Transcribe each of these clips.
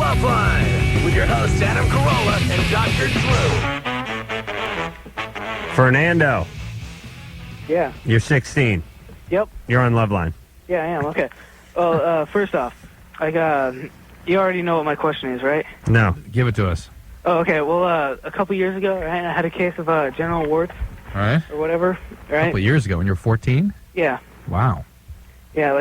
Loveline with your hosts Adam Carolla and Dr. Drew. Fernando, Yeah. you're 16. Yep. You're on Loveline. Yeah, I am. Okay. Well, first off, you already know what my question is, right? No. Give it to us. Oh, okay. Well, a couple years ago, right, I had a case of genital warts All right. or whatever, A right? couple of years ago when you were 14? Yeah. Wow. Yeah,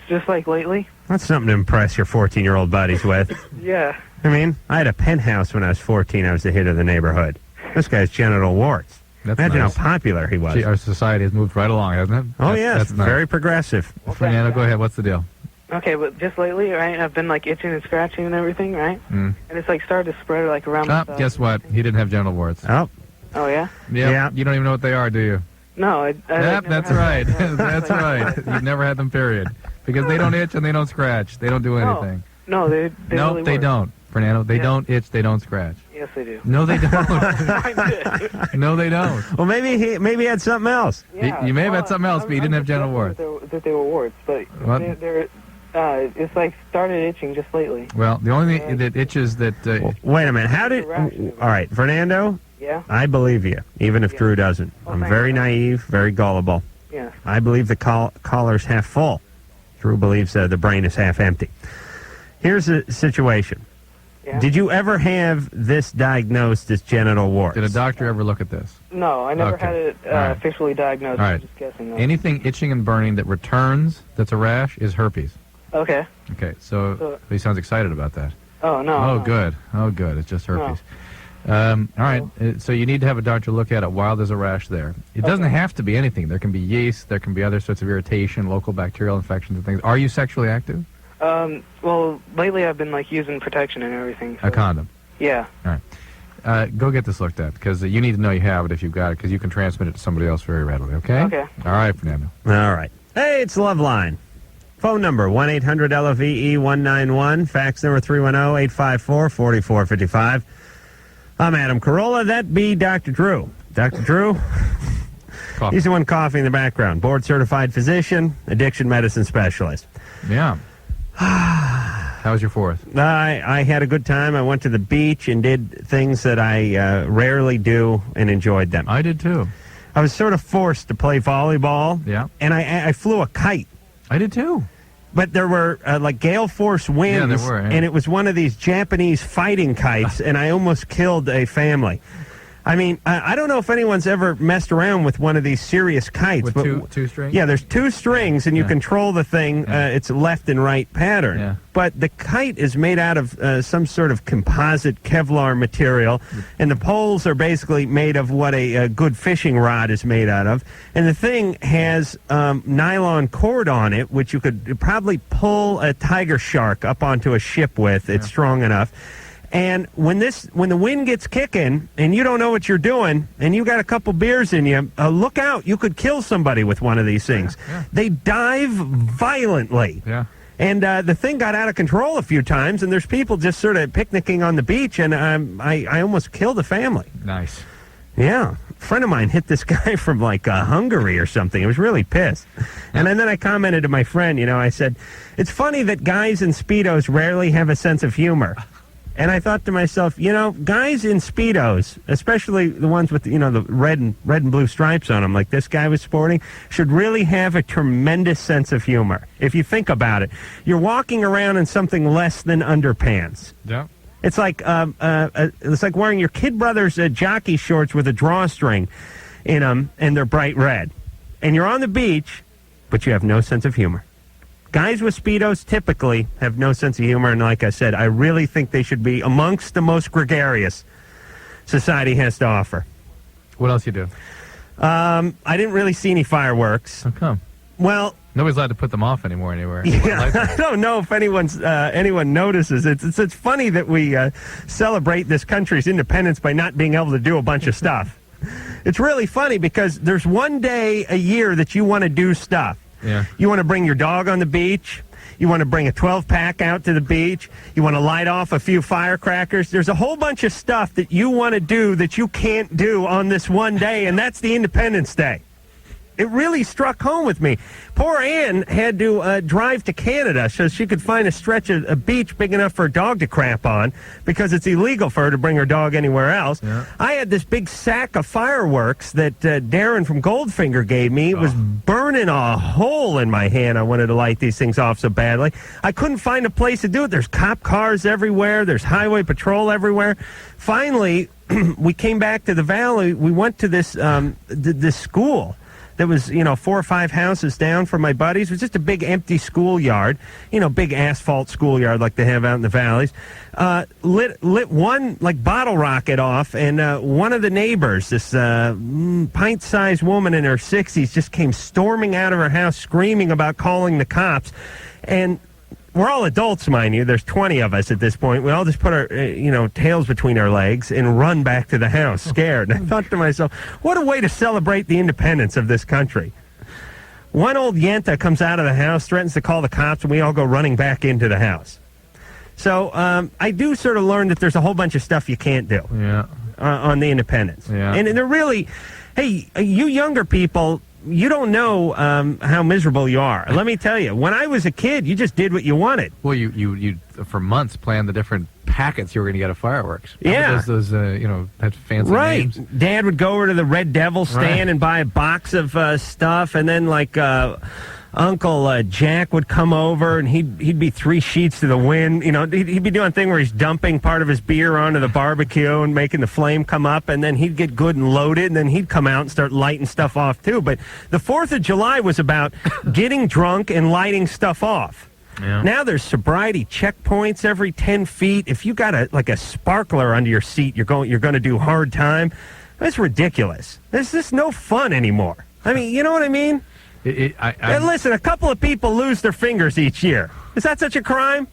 just like lately. That's something to impress your 14-year-old buddies with. Yeah. I mean, I had a penthouse when I was 14. I was the hit of the neighborhood. This guy's genital warts. That's Imagine nice. how popular he was. Gee, our society has moved right along, hasn't it? Oh, yeah. That's nice. Very progressive. Fernando, go ahead. What's the deal? Okay, but just lately, right, I've been, itching and scratching and everything, right? Hmm. And it's, started to spread, around Ah, myself. guess what? He didn't have genital warts. Oh, Oh, yeah? Yep. Yeah. You don't even know what they are, do you? No, I Yep, never that's had right. that. That's right. You've never had them, period. Because they don't itch and they don't scratch. They don't do anything. No, they No, really they work. don't, Fernando. They Yeah. don't itch. They don't scratch. Yes, they do. No, they don't. I did. No, they don't. well, maybe he had something else. Yeah, You may have had well, something else, but you didn't have genital warts. That they were warts, but What? it's started itching just lately. Well, the only thing that itches that... Wait a minute. How did... All right, Fernando, Yeah? I believe you, even if Yeah. Drew doesn't. Oh, I'm thank very you. naive, very gullible. Yeah. I believe the caller's half full. Drew believes the brain is half empty. Here's the situation. Yeah. Did you ever have this diagnosed as genital warts? did a doctor ever look at this? No, I never Okay. had it All right. officially diagnosed. All I'm right. just guessing. Though. Anything itching and burning that returns that's a rash is herpes. Okay. Okay, so he sounds excited about that. Oh, no. Oh, no. good. Oh, good. It's just herpes. All right, so you need to have a doctor look at it while there's a rash there. It doesn't have to be anything. There can be yeast. There can be other sorts of irritation, local bacterial infections and things. Are you sexually active? Well, lately I've been, using protection and everything. So. A condom. Yeah. All right. Go get this looked at, because you need to know you have it if you've got it, because you can transmit it to somebody else very readily, okay? Okay. All right, Fernando. All right. Hey, it's Loveline. Phone number 1-800-LOVE-191. Fax number 310-854-4455. I'm Adam Carolla. That be Dr. Drew. Dr. Drew, Cough. he's the one coughing in the background. Board-certified physician, addiction medicine specialist. Yeah. How was your 4th? I had a good time. I went to the beach and did things that I rarely do and enjoyed them. I did, too. I was sort of forced to play volleyball. Yeah. And I flew a kite. I did, too. But there were, gale force winds. Yeah, there were, yeah. And it was one of these Japanese fighting kites, and I almost killed a family. I mean, I don't know if anyone's ever messed around with one of these serious kites. With but two strings? Yeah, there's 2 strings, and you Yeah. control the thing. Yeah. It's left and right pattern. Yeah. But the kite is made out of some sort of composite Kevlar material, and the poles are basically made of what a good fishing rod is made out of. And the thing has nylon cord on it, which you could probably pull a tiger shark up onto a ship with. It's strong enough. And when the wind gets kicking and you don't know what you're doing and you got a couple beers in you, look out. You could kill somebody with one of these things. Yeah. They dive violently. Yeah. And the thing got out of control a few times, and there's people just sort of picnicking on the beach, and I almost killed a family. Nice. Yeah. A friend of mine hit this guy from, Hungary or something. He was really pissed. And then I commented to my friend, I said, it's funny that guys in Speedos rarely have a sense of humor. And I thought to myself, guys in Speedos, especially the ones with, the red and blue stripes on them, like this guy was sporting, should really have a tremendous sense of humor. If you think about it, you're walking around in something less than underpants. Yeah. It's like wearing your kid brother's jockey shorts with a drawstring in them, and they're bright red. And you're on the beach, but you have no sense of humor. Guys with Speedos typically have no sense of humor, and like I said, I really think they should be amongst the most gregarious society has to offer. What else you do? I didn't really see any fireworks. How come? Well, Nobody's allowed to put them off anymore anywhere. yeah, I don't know if anyone notices. It's funny that we celebrate this country's independence by not being able to do a bunch of stuff. It's really funny because there's one day a year that you want to do stuff. Yeah. You want to bring your dog on the beach. You want to bring a 12-pack out to the beach. You want to light off a few firecrackers. There's a whole bunch of stuff that you want to do that you can't do on this one day, and that's the Independence Day. it really struck home with me. Poor Ann had to drive to Canada so she could find a stretch of a beach big enough for a dog to crap on because it's illegal for her to bring her dog anywhere else. Yeah. I had this big sack of fireworks that Darren from Goldfinger gave me. It was burning a hole in my hand. I wanted to light these things off so badly. I couldn't find a place to do it. There's cop cars everywhere. There's highway patrol everywhere. Finally, we came back to the valley. We went to this this school that was, 4 or 5 houses down from my buddies. It was just a big empty schoolyard, big asphalt schoolyard like they have out in the valleys. Lit one bottle rocket off, and one of the neighbors, this pint-sized woman in her 60s, just came storming out of her house screaming about calling the cops. And we're all adults, mind you. There's 20 of us at this point. We all just put our, tails between our legs and run back to the house, scared. And I thought to myself, what a way to celebrate the independence of this country. One old yenta comes out of the house, threatens to call the cops, and we all go running back into the house. So I do sort of learn that there's a whole bunch of stuff you can't do on the independence. Yeah. And they're really, hey, you younger people, you don't know how miserable you are. Let me tell you, when I was a kid, you just did what you wanted. Well, you for months planned the different packets you were going to get of fireworks. Yeah. Those had fancy Right. names. Dad would go over to the Red Devil stand and buy a box of stuff, and then Uncle Jack would come over, and he'd be 3 sheets to the wind. He'd be doing a thing where he's dumping part of his beer onto the barbecue and making the flame come up, and then he'd get good and loaded, and then he'd come out and start lighting stuff off too. But the 4th of July was about getting drunk and lighting stuff off. Yeah. Now there's sobriety checkpoints every 10 feet. If you got a sparkler under your seat, you're going to do hard time. That's ridiculous. There's just no fun anymore. I mean, you know what I mean? Listen, a couple of people lose their fingers each year. Is that such a crime?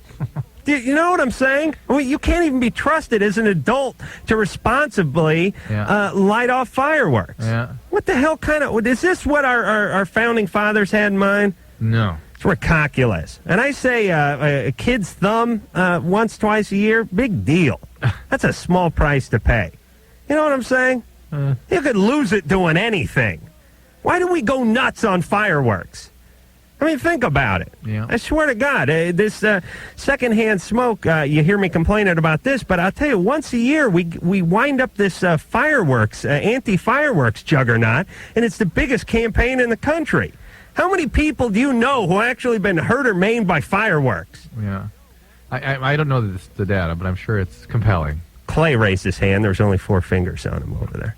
You know what I'm saying? I mean, you can't even be trusted as an adult to responsibly light off fireworks. Yeah. What the hell is this what our founding fathers had in mind? No. It's ridiculous. And I say a kid's thumb once, twice a year, big deal. That's a small price to pay. You know what I'm saying? You could lose it doing anything. Why do we go nuts on fireworks? I mean, think about it. Yeah. I swear to God, this secondhand smoke, you hear me complaining about this, but I'll tell you, once a year we wind up this fireworks, anti-fireworks juggernaut, and it's the biggest campaign in the country. How many people do you know who actually been hurt or maimed by fireworks? Yeah. I don't know the data, but I'm sure it's compelling. Clay raised his hand. There's only 4 fingers on him over there.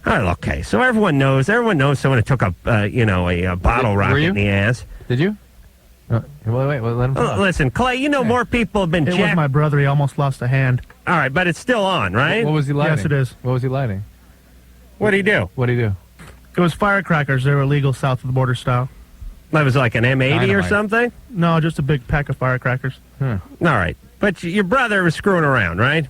Oh, okay, so everyone knows someone who took a bottle rocket in the ass. Did you? Wait, let him talk. Listen, Clay, more people have been It was my brother. He almost lost a hand. All right, but it's still on, right? What was he lighting? Yes, it is. What was he lighting? What'd he do? What'd he do? It was firecrackers. They were illegal south of the border style. That was like an M80 or Dynamite. something? No, just a big pack of firecrackers. All right, but your brother was screwing around, right?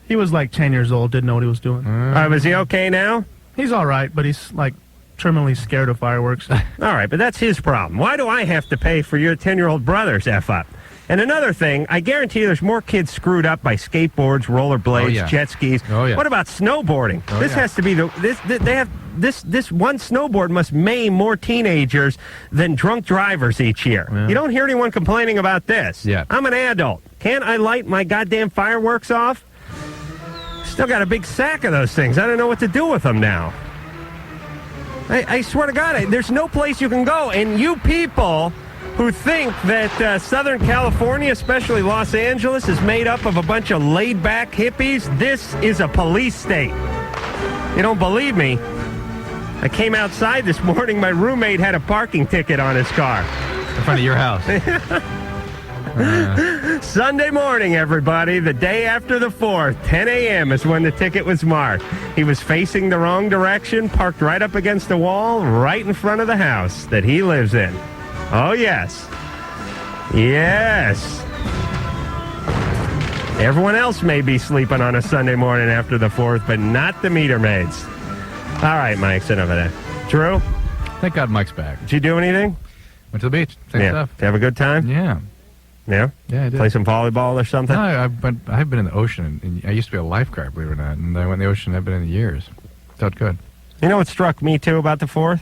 He was like 10 years old, didn't know what he was doing. All right, was he okay now? He's all right, but he's like terminally scared of fireworks. All right, but that's his problem. Why do I have to pay for your 10-year-old brother's F up? And another thing, I guarantee you there's more kids screwed up by skateboards, rollerblades, jet skis. Oh, yeah. What about snowboarding? This has to be this one snowboard must maim more teenagers than drunk drivers each year. Yeah. You don't hear anyone complaining about this. Yeah. I'm an adult. Can't I light my goddamn fireworks off? Still got a big sack of those things. I don't know what to do with them now. I swear to God, there's no place you can go. And you people who think that Southern California, especially Los Angeles, is made up of a bunch of laid-back hippies, this is a police state. You don't believe me? I came outside this morning. My roommate had a parking ticket on his car. In front of your house. Sunday morning, everybody, the day after the 4th, 10 a.m. is when the ticket was marked. He was facing the wrong direction, parked right up against the wall, right in front of the house that he lives in. Oh, yes. Yes. Everyone else may be sleeping on a Sunday morning after the 4th, but not the meter maids. All right, Mike, sit over there. Drew? Thank God Mike's back. Did you do anything? Went to the beach. Same stuff. Did you have a good time? Yeah. Yeah? Yeah, I did. Play some volleyball or something? No, I've been in the ocean. And I used to be a lifeguard, believe it or not. And I went in the ocean. I've been in the years. Felt good. You know what struck me, too, about the 4th?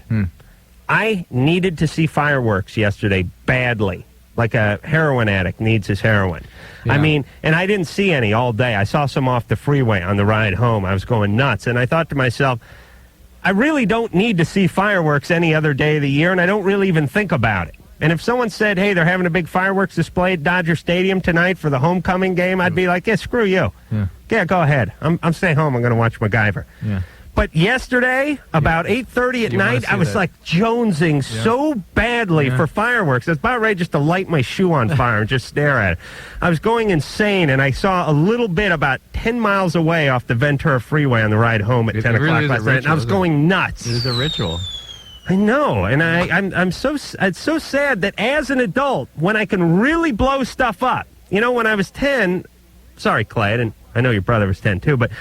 I needed to see fireworks yesterday badly, like a heroin addict needs his heroin. Yeah. I mean, and I didn't see any all day. I saw some off the freeway on the ride home. I was going nuts, and I thought to myself, I really don't need to see fireworks any other day of the year, and I don't really even think about it. And if someone said, hey, they're having a big fireworks display at Dodger Stadium tonight for the homecoming game, I'd be like, yeah, screw you. Yeah, go ahead. I'm staying home. I'm going to watch MacGyver. Yeah. But yesterday, about 8:30 at night, I was that. like jonesing so badly for fireworks. I was about ready just to light my shoe on fire and just stare at it. I was going insane, and I saw a little bit about 10 miles away off the Ventura Freeway on the ride home at 10 o'clock last night, and I was going nuts. It is a ritual. I know, and it's so sad that as an adult, when I can really blow stuff up, you know, when I was 10, sorry, Clay, I know your brother was 10 too, but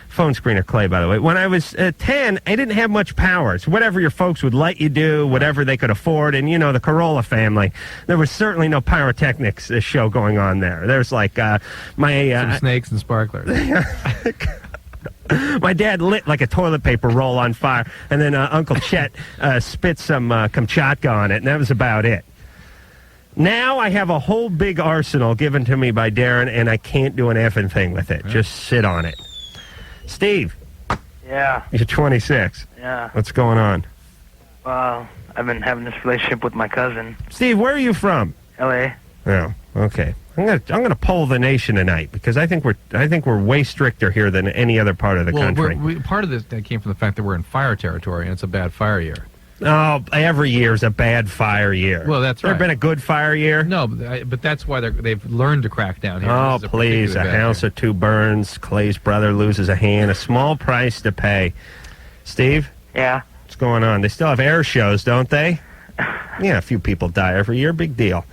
phone screener Clay, by the way. When I was 10, I didn't have much power. It's whatever your folks would let you do, whatever they could afford. And, you know, the Carolla family, there was certainly no pyrotechnics show going on there. There's like some snakes and sparklers. My dad lit like a toilet paper roll on fire, and then Uncle Chet spit some Kamchatka on it, and that was about it. Now I have a whole big arsenal given to me by Darren, and I can't do an effing thing with it. Just sit on it. Steve. Yeah. You're 26. Yeah. What's going on? Well, I've been having this relationship with my cousin. Steve, where are you from? L.A. Oh, okay. I'm gonna poll the nation tonight because I think we're way stricter here than any other part of the country. Part of this that came from the fact that we're in fire territory and it's a bad fire year. Oh, every year's a bad fire year. Well, that's right. There been a good fire year? No, but that's why they've learned to crack down here. Oh, please, a house or two burns, Clay's brother loses a hand, a small price to pay. Steve? Yeah. What's going on? They still have air shows, don't they? Yeah, a few people die every year. Big deal.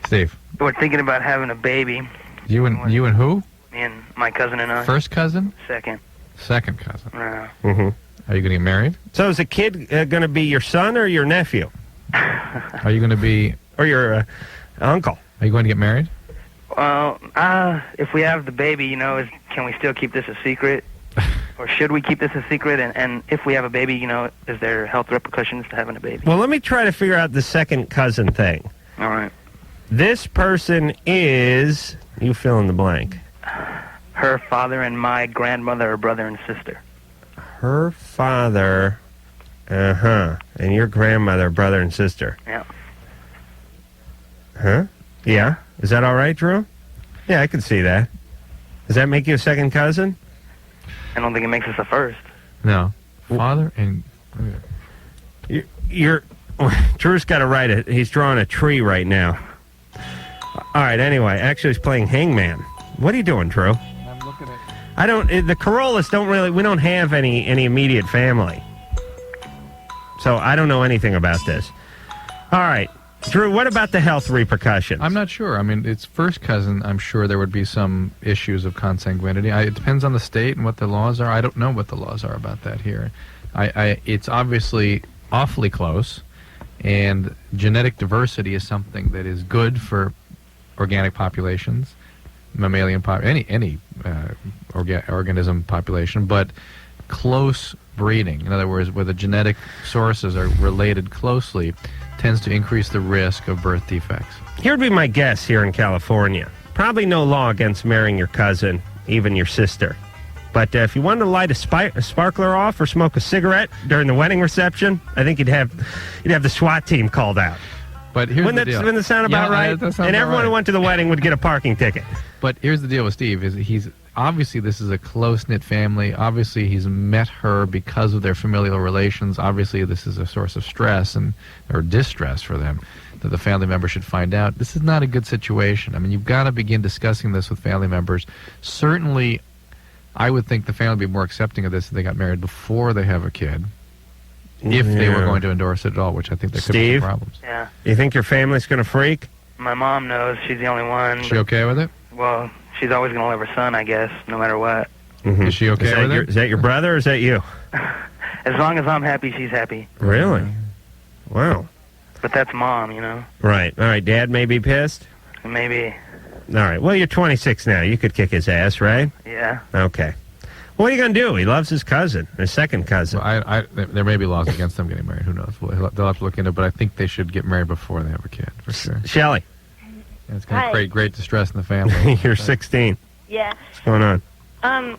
Steve? We're thinking about having a baby. You and who? Me and my cousin and I. First cousin? Second. Second cousin. Mm-hmm. Are you going to get married? So is the kid going to be your son or your nephew? Are you going to be... Or your uncle? Are you going to get married? Well, if we have the baby, you know, can we still keep this a secret? Or should we keep this a secret? And if we have a baby, you know, is there health repercussions to having a baby? Well, let me try to figure out the second cousin thing. All right. This person is... You fill in the blank. Her father and my grandmother are brother and sister. Her father, and your grandmother, brother and sister. Yeah. Huh? Yeah? Is that all right, Drew? Yeah, I can see that. Does that make you a second cousin? I don't think it makes us a first. No. Father and... You're Drew's got to write it. He's drawing a tree right now. All right, anyway, actually he's playing Hangman. What are you doing, Drew? I'm looking at... The Carollas we don't have any immediate family. So I don't know anything about this. All right. Drew, what about the health repercussions? I'm not sure. I mean, it's first cousin. I'm sure there would be some issues of consanguinity. It depends on the state and what the laws are. I don't know what the laws are about that here. It's obviously awfully close, and genetic diversity is something that is good for organic populations, mammalian any organism population, but close breeding, in other words, where the genetic sources are related closely, tends to increase the risk of birth defects. Here'd be my guess here in California. Probably no law against marrying your cousin, even your sister. But if you wanted to light a sparkler off or smoke a cigarette during the wedding reception, I think you'd have the SWAT team called out. But here's the deal. Wouldn't that sound about right? And everyone who went to the wedding would get a parking ticket. But here's the deal with Steve, is he's obviously this is a close-knit family. Obviously he's met her because of their familial relations. Obviously this is a source of stress or distress for them that the family member should find out. This is not a good situation. I mean, you've got to begin discussing this with family members. Certainly, I would think the family would be more accepting of this if they got married before they have a kid. If they were going to endorse it at all, which I think there could be some problems. Yeah. You think your family's going to freak? My mom knows. She's the only one. Is she okay with it? Well, she's always going to love her son, I guess, no matter what. Mm-hmm. Is she okay with it? Is that your brother or is that you? As long as I'm happy, she's happy. Really? Wow. But that's Mom, you know? Right. All right. Dad may be pissed? Maybe. All right. Well, you're 26 now. You could kick his ass, right? Yeah. Okay. What are you going to do? He loves his cousin, his second cousin. Well, there may be laws against them getting married. Who knows? They'll have to look into it, but I think they should get married before they have a kid, for sure. Shelley. And it's going to create great distress in the family. You're 16. Yeah. What's going on?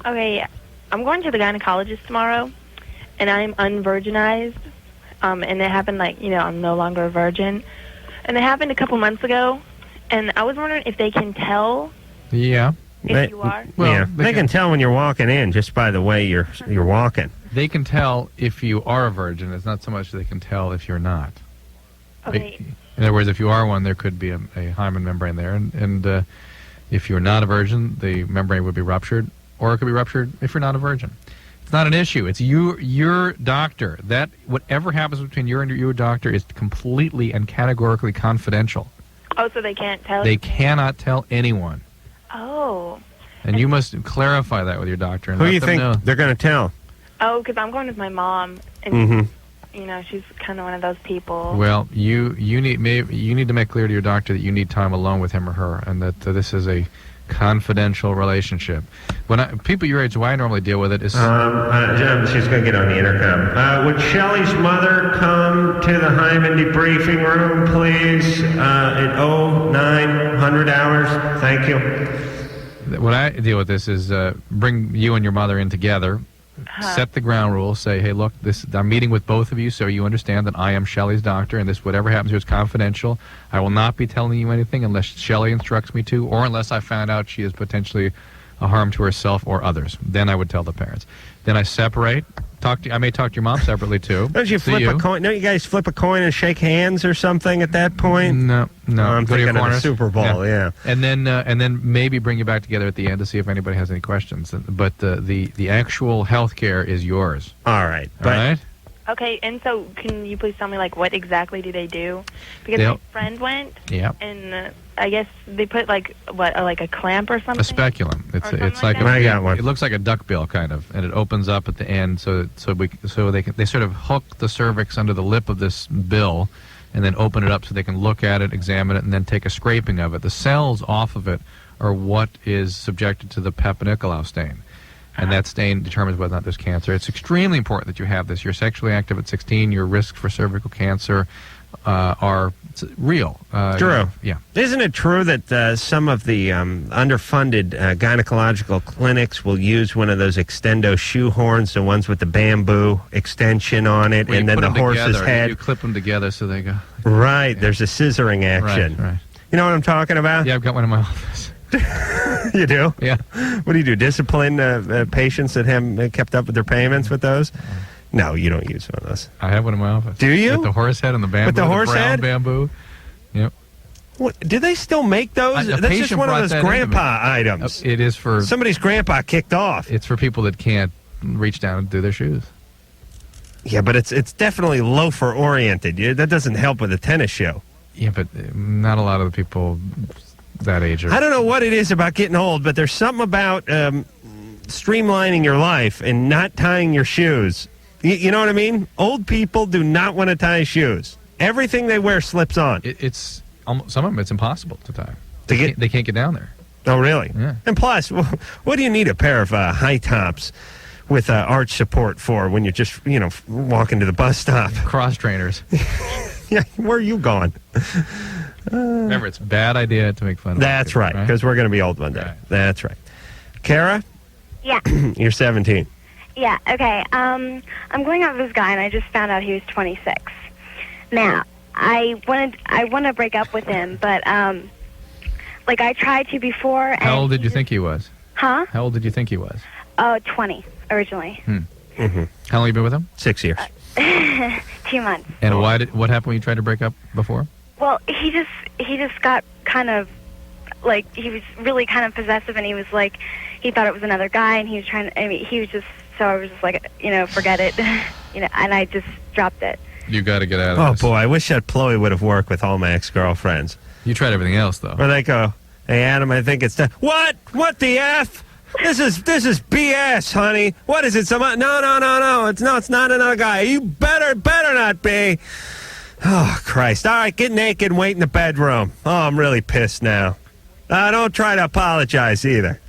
Okay, I'm going to the gynecologist tomorrow, and I'm unvirginized. And it happened I'm no longer a virgin. And it happened a couple months ago, and I was wondering if they can tell Yeah. if you are. Well, yeah, they can tell when you're walking in just by the way you're walking. They can tell if you are a virgin. It's not so much they can tell if you're not. Okay. In other words, if you are one, there could be a hymen membrane there, and if you're not a virgin, the membrane would be ruptured, or it could be ruptured if you're not a virgin. It's not an issue. It's your doctor. That whatever happens between you and your doctor is completely and categorically confidential. Oh, so they can't tell? They cannot tell anyone. Oh. And you must clarify that with your doctor. And Who let do you them think know. they're going to tell? Oh, because I'm going with my mom, and Mm-hmm. she's kind of one of those people. Well, you need to make clear to your doctor that you need time alone with him or her, and that this is a confidential relationship. When people your age, the way I normally deal with it is... she's going to get on the intercom. Would Shelley's mother come to the hymen debriefing room, please, at 0900 hours? Thank you. When I deal with this is bring you and your mother in together, set the ground rules, say, hey, look, I'm meeting with both of you so you understand that I am Shelley's doctor, and this, whatever happens here is confidential. I will not be telling you anything unless Shelley instructs me to, or unless I found out she is potentially a harm to herself or others. Then I would tell the parents. Then I separate. I may talk to your mom separately too. Don't you flip a coin? Don't you guys flip a coin and shake hands or something at that point? No. I'm Go to your thinking of the corners. Super Bowl, yeah. And then maybe bring you back together at the end to see if anybody has any questions. But the actual health care is yours. All right. All right? Okay, and so can you please tell me, what exactly do they do? Because They'll- my friend went, Yeah. and I guess they put, a clamp or something? A speculum. It's something it's like like that? I got one. It looks like a duckbill kind of, and it opens up at the end, so they sort of hook the cervix under the lip of this bill, and then open it up so they can look at it, examine it, and then take a scraping of it. The cells off of it are what is subjected to the Papa-Nicolau stain. And that stain determines whether or not there's cancer. It's extremely important that you have this. You're sexually active at 16. Your risk for cervical cancer are real. True. Yeah. Isn't it true that some of the underfunded gynecological clinics will use one of those extendo shoehorns, the ones with the bamboo extension on it, Well, and you then put the 'em horse's together, head? You clip them together so they go. Right. There's a scissoring action. Right. You know what I'm talking about? Yeah, I've got one in my office. You do? Yeah. What do you do? Discipline patients that haven't kept up with their payments with those? No, you don't use one of those. I have one in my office. Do you? With the horse head and the bamboo. With the horse brown head? bamboo. Yep. What, do they still make those? A That's just patient one of brought those that into me. grandpa items. It is for Somebody's grandpa kicked off. It's for people that can't reach down and do their shoes. Yeah, but it's definitely loafer oriented. That doesn't help with a tennis show. Yeah, but not a lot of the people that age are. I don't know what it is about getting old, but there's something about streamlining your life and not tying your shoes. You know what I mean? Old people do not want to tie shoes. Everything they wear slips on. It's almost, some of them. It's impossible to tie. They They can't get down there. Oh, really? Yeah. And plus, what do you need a pair of high tops with arch support for when you're just, walking to the bus stop? Cross trainers. Yeah, where are you going? Remember, it's a bad idea to make fun of. That's people, right, because we're going to be old one day. Right. That's right. Kara, Yeah. you're 17. Yeah, okay. I'm going out with this guy, and I just found out he was 26. Now, I want to break up with him, but, I tried to before. And How old did you think he was? Huh? How old did you think he was? 20, originally. Mm-hmm. How long have you been with him? 6 years. 2 months. And what happened when you tried to break up before? Well, he just got kind of, he was really kind of possessive, and he was he thought it was another guy, and he was trying to, he was just, so I was just forget it, and I just dropped it. You got to get out of Oh, this. boy, I wish that Chloe would have worked with all my ex-girlfriends. You tried everything else, though. Where they go, hey, Adam, I think it's time. What? What the F? This is BS, honey. What is it? No. It's not another guy. You better not be. Oh, Christ. All right, get naked and wait in the bedroom. Oh, I'm really pissed now. Don't try to apologize either.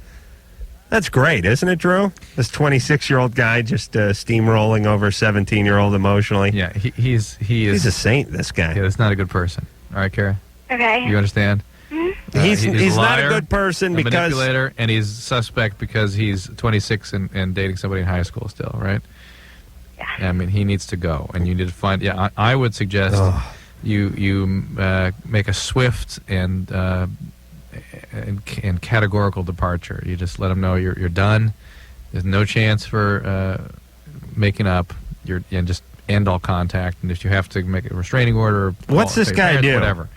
That's great, isn't it, Drew? This 26-year-old guy just steamrolling over 17-year-old emotionally. Yeah, he is. He's a saint, this guy. Yeah, that's not a good person. All right, Kara? Okay. You understand? He's a not a liar, good person a because... manipulator, and he's suspect because he's 26 and dating somebody in high school still, right? Yeah. I mean, he needs to go, and you need to find... Yeah, I would suggest you make a swift and categorical departure. You just let him know you're done. There's no chance for making up. And just end all contact. And if you have to make a restraining order, what's this guy do? Whatever.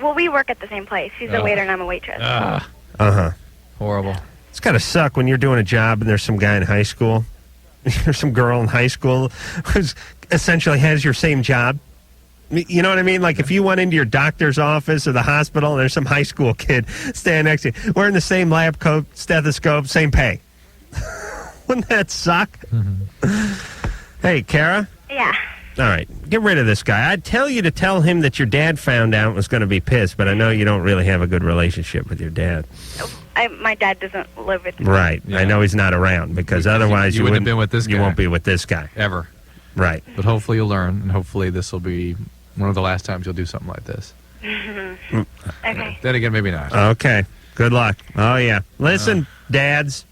Well, we work at the same place. He's a waiter and I'm a waitress. Horrible. It's got to suck when you're doing a job and there's some guy in high school. There's some girl in high school who essentially has your same job. You know what I mean? Like if you went into your doctor's office or the hospital and there's some high school kid standing next to you, wearing the same lab coat, stethoscope, same pay. Wouldn't that suck? Hey, Kara? Yeah. All right, get rid of this guy. I'd tell you to tell him that your dad found out and was going to be pissed, but I know you don't really have a good relationship with your dad. My dad doesn't live with me. Right. Yeah. I know he's not around because otherwise you wouldn't have been with this You guy. won't be with this guy. Ever. Right. But hopefully you'll learn, and hopefully this will be one of the last times you'll do something like this. Okay. Then again, maybe not. Okay. Good luck. Oh, yeah. Listen, dads.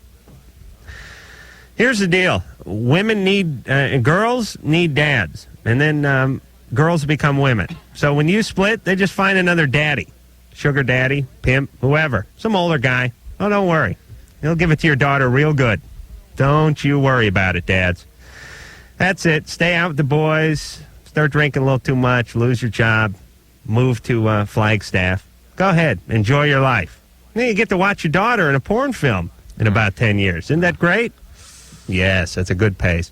Here's the deal. Women need, girls need dads. And then girls become women. So when you split, they just find another daddy. Sugar daddy, pimp, whoever. Some older guy. Oh, don't worry. He'll give it to your daughter real good. Don't you worry about it, dads. That's it. Stay out with the boys. Start drinking a little too much. Lose your job. Move to Flagstaff. Go ahead. Enjoy your life. Then you get to watch your daughter in a porn film in about 10 years. Isn't that great? Yes, that's a good pace.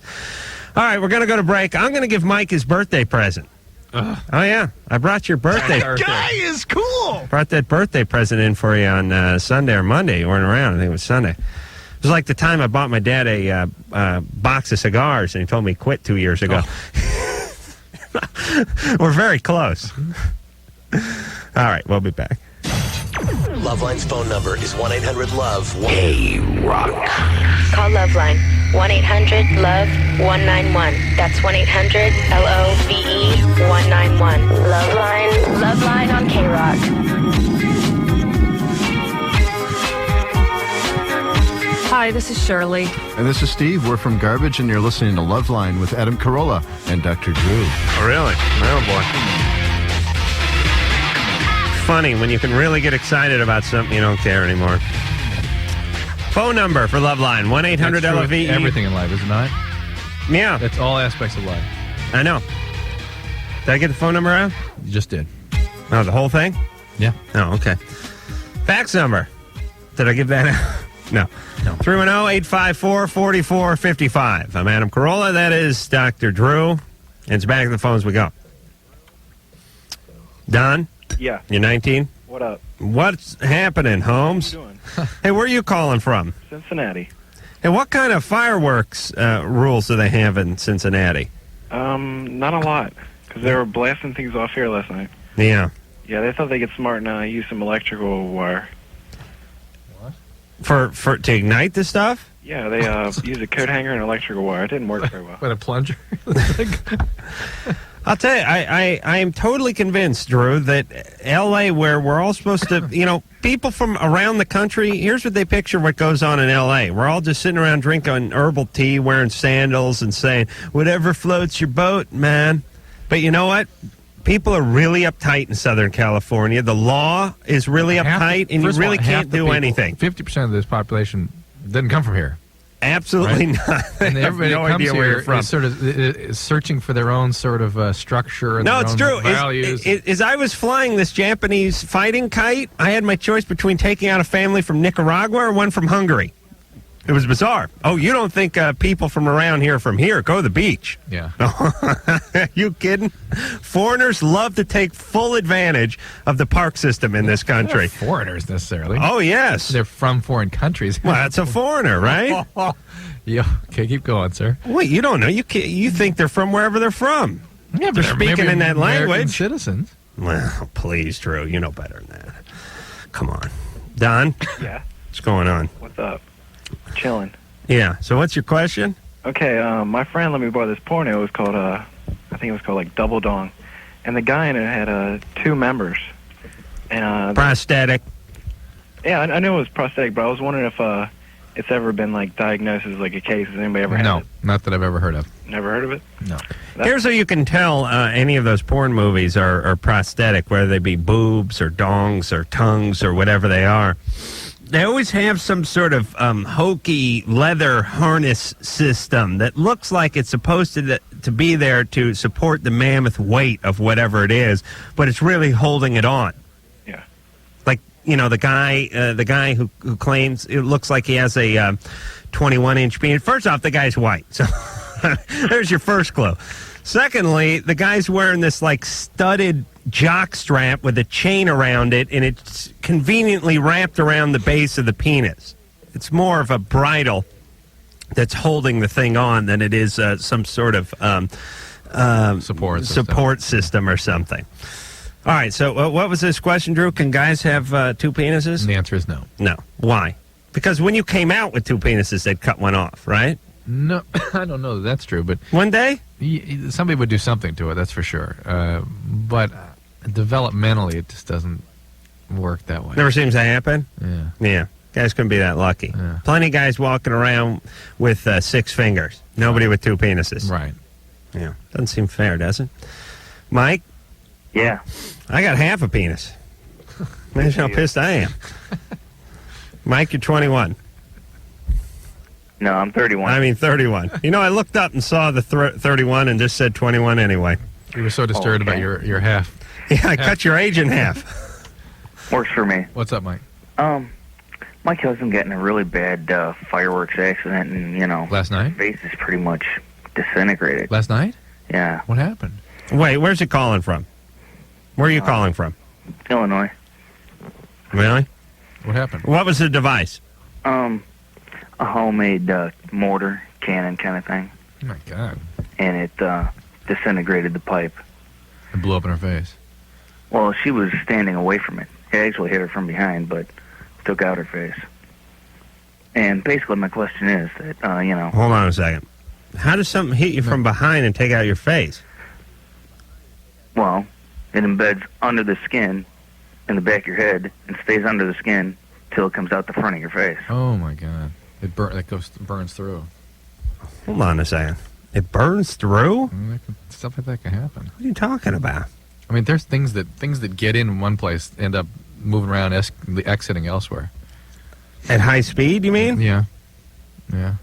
All right, we're going to go to break. I'm going to give Mike his birthday present. Oh, yeah. I brought your birthday. Guy is cool. Brought that birthday present in for you on Sunday or Monday. You weren't around. I think it was Sunday. It was like the time I bought my dad a box of cigars, and he told me he quit 2 years ago. We're very close. All right, we'll be back. Loveline's phone number is 1-800-LOVE. K-Rock. Call Loveline, 1-800-LOVE-191. That's 1-800-LOVE-191. Loveline on K-Rock. Hi, this is Shirley. And this is Steve. We're from Garbage, and you're listening to Loveline with Adam Carolla and Dr. Drew. Oh, really? Oh, boy. Funny when you can really get excited about something you don't care anymore. Phone number for Loveline, 1-800-LOVE. Everything in life, is it not? Yeah. That's all aspects of life. I know. Did I get the phone number out? You just did. Oh, the whole thing? Yeah. Oh, okay. Fax number. Did I give that out? No. 310-854-4455. I'm Adam Carolla. That is Dr. Drew. And it's back to the phones we go. Don? Yeah. You're 19? What up? What's happening, Holmes? What are you doing? Hey, where are you calling from? Cincinnati. Hey, what kind of fireworks rules do they have in Cincinnati? Not a lot, because they were blasting things off here last night. Yeah. Yeah, they thought they get smart and use some electrical wire. For to ignite the stuff? Yeah, they use a coat hanger and electrical wire. It didn't work very well. What, a plunger? I'll tell you, I am totally convinced, Drew, that L.A., where we're all supposed to, people from around the country, here's what they picture what goes on in L.A. We're all just sitting around drinking herbal tea, wearing sandals, and saying, whatever floats your boat, man. But you know what? People are really uptight in Southern California. The law is really uptight, and you really can't do anything. 50% of this population didn't come from here. Absolutely right? not. And everybody no that comes idea where here you're from. is sort of searching for their own sort of structure and No, their it's own true. values. As I was flying this Japanese fighting kite, I had my choice between taking out a family from Nicaragua or one from Hungary. It was bizarre. Oh, you don't think people from around here from here go to the beach? Yeah. Are you kidding? Foreigners love to take full advantage of the park system in this country. They're not foreigners necessarily. Oh, yes. They're from foreign countries. Well, that's a foreigner, right? Yeah. Okay, keep going, sir. Wait, you don't know. You think they're from wherever they're from. Yeah, but they're speaking in that American language. Citizens. Well, please, Drew. You know better than that. Come on. Don? Yeah? What's going on? What's up? chilling. Yeah. So what's your question? Okay, my friend let me borrow this porno. It was called, I think it was called like Double Dong, and the guy in it had 2 members. And prosthetic. Yeah, I knew it was prosthetic, but I was wondering if it's ever been like diagnosed as like a case. Has anybody ever had No, it? not that I've ever heard of. Never heard of it? No. Here's how you can tell any of those porn movies are prosthetic, whether they be boobs or dongs or tongues or whatever they are. They always have some sort of hokey leather harness system that looks like it's supposed to be there to support the mammoth weight of whatever it is, but it's really holding it on. Yeah. Like, you know, the guy who claims it looks like he has a 21-inch penis. First off, the guy's white, so there's your first clue. Secondly, the guy's wearing this like studded jock strap with a chain around it, and it's conveniently wrapped around the base of the penis. It's more of a bridle that's holding the thing on than it is some sort of support system or something. All right, so what was this question, Drew? Can guys have 2 penises? And the answer is no. No. Why? Because when you came out with 2 penises, they'd cut one off, right? No, I don't know that that's true, but one day somebody would do something to it. That's for sure. But developmentally, it just doesn't work that way. Never seems to happen. Yeah. Yeah. Guys couldn't be that lucky. Yeah. Plenty of guys walking around with 6 fingers. Nobody with 2 penises. Right. Yeah. Doesn't seem fair, does it? Mike? Yeah. I got half a penis. Imagine how pissed I am. Mike, you're 21. No, I'm 31. I mean 31. You know, I looked up and saw the 31 and just said 21 anyway. You were so disturbed about your half. Yeah, I cut your age in half. Works for me. What's up, Mike? My cousin got in a really bad fireworks accident, and, you know... Last night? His face is pretty much disintegrated. Last night? Yeah. What happened? Wait, where's he calling from? Where are you calling from? Illinois. Really? What happened? What was the device? A homemade mortar cannon kind of thing. Oh, my God. And it disintegrated the pipe. It blew up in her face. Well, she was standing away from it. It actually hit her from behind, but took out her face. And basically my question is that, you know... Hold on a second. How does something hit you from behind and take out your face? Well, it embeds under the skin in the back of your head and stays under the skin till it comes out the front of your face. Oh, my God. It burns through. Hold on a second. It burns through? Stuff like that can happen. What are you talking about? I mean, there's things that get in one place end up moving around, exiting elsewhere. At high speed, you mean? Yeah. Yeah.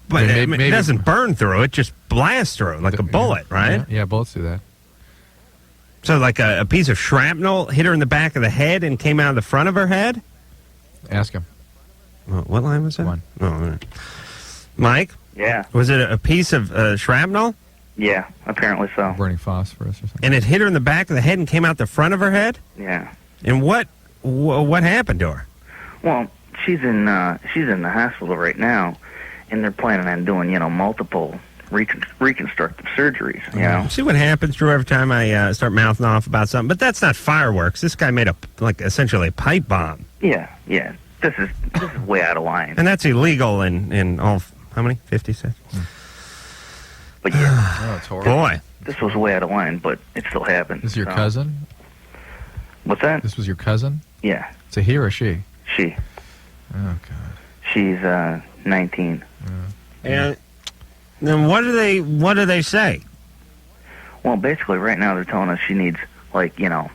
But Maybe- it doesn't burn through. It just blasts through like a bullet, right? Yeah, bullets do that. So like a piece of shrapnel hit her in the back of the head and came out of the front of her head? Ask him. What line was that? One. Oh, all right. Mike? Yeah. Was it a piece of shrapnel? Yeah, apparently so. Burning phosphorus or something. And it hit her in the back of the head and came out the front of her head? Yeah. And what happened to her? Well, she's in the hospital right now, and they're planning on doing, you know, multiple reconstructive surgeries, you know. See what happens, Drew, every time I start mouthing off about something. But that's not fireworks. This guy made essentially a pipe bomb. Yeah. This is way out of line. And that's illegal in all, how many? 50 states? But yeah. Oh, it's horrible. Boy. This was way out of line, but it still happened. This is your so. cousin? What's that? This was your cousin? Yeah. It's a he or a she? She. Oh, God. She's 19. And then what do they say? Well, basically, right now they're telling us she needs, like, you know,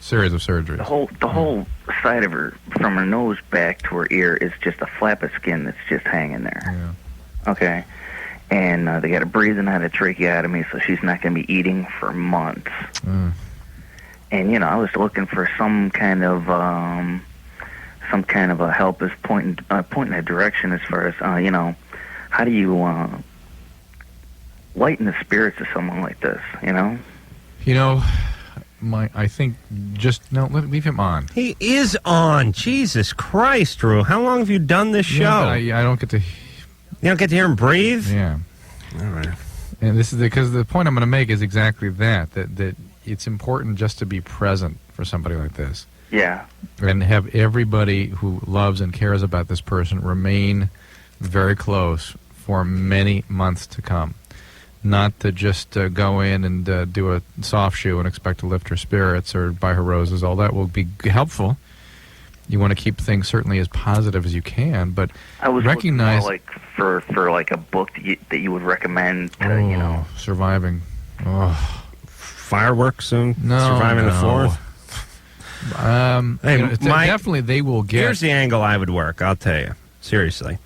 series of surgeries. The whole side of her, from her nose back to her ear, is just a flap of skin that's just hanging there. Yeah. Okay. And they got her breathing out a tracheotomy, so she's not going to be eating for months. And, you know, I was looking for some kind of a help as pointing a direction as far as, you know, how do you lighten the spirits of someone like this, you know? You know, I think leave him on. He is on. Jesus Christ, Drew. How long have you done this show? Yeah, I don't get to... You don't get to hear him breathe? Yeah. All right. And this is because the point I'm going to make is exactly that it's important just to be present for somebody like this. Yeah. And have everybody who loves and cares about this person remain very close for many months to come. Not to just go in and do a soft shoe and expect to lift her spirits or buy her roses. All that will be helpful. You want to keep things certainly as positive as you can, but I was recognize looking more like for like a book that you would recommend to, surviving. Oh. Fireworks soon. No, Surviving the Fourth. Hey, definitely they will get. Here's the angle I would work. I'll tell you seriously.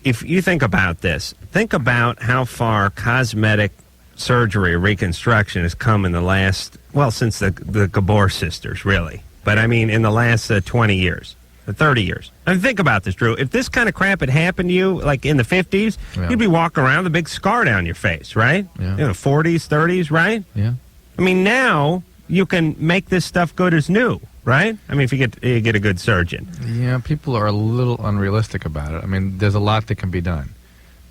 If you think about this, think about how far cosmetic surgery or reconstruction has come in the last, since the Gabor sisters, really. But I mean, in the last 20 years, 30 years. I mean, think about this, Drew. If this kind of crap had happened to you, like in the 50s, you'd be walking around with a big scar down your face, right? Yeah. 40s, 30s, right? Yeah. I mean, now you can make this stuff good as new, right? I mean, if you get a good surgeon. Yeah, people are a little unrealistic about it. I mean, there's a lot that can be done.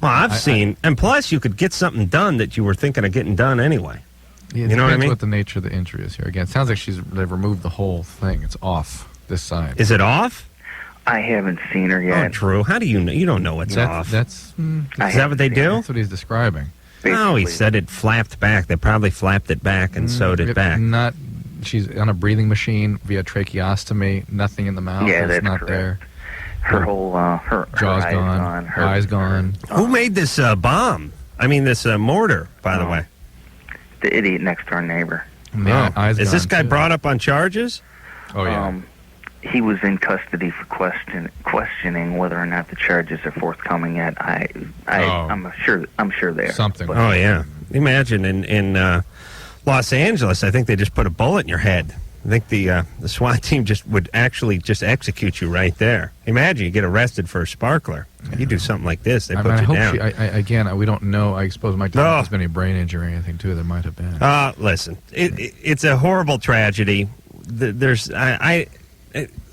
Well, I've seen, and plus you could get something done that you were thinking of getting done anyway. Yeah, you know what I mean? What the nature of the injury is here. Again, it sounds like they've removed the whole thing. It's off this side. Is it off? I haven't seen her yet. Oh, Drew, how do you know? You don't know what's off. Is that what they do? That's what he's describing. No, he said it flapped back. They probably flapped it back and sewed it back. She's on a breathing machine via tracheostomy. Nothing in the mouth. Yeah, it's that's not correct. there. Her whole her jaw's eyes gone. Her eyes gone. Who made this bomb? I mean, this mortar, by the way. The idiot next door neighbor. Yeah, eyes Is this gone, guy too. brought up on charges? Oh yeah. He was in custody for questioning whether or not the charges are forthcoming yet. I'm sure they are. Something. Oh yeah. Imagine in Los Angeles, I think they just put a bullet in your head. I think the SWAT team would actually execute you right there. Imagine you get arrested for a sparkler. You do something like this, they put you down. Again, we don't know. I suppose Mike doesn't think there's been any brain injury or anything too. There might have been. Listen, it's a horrible tragedy.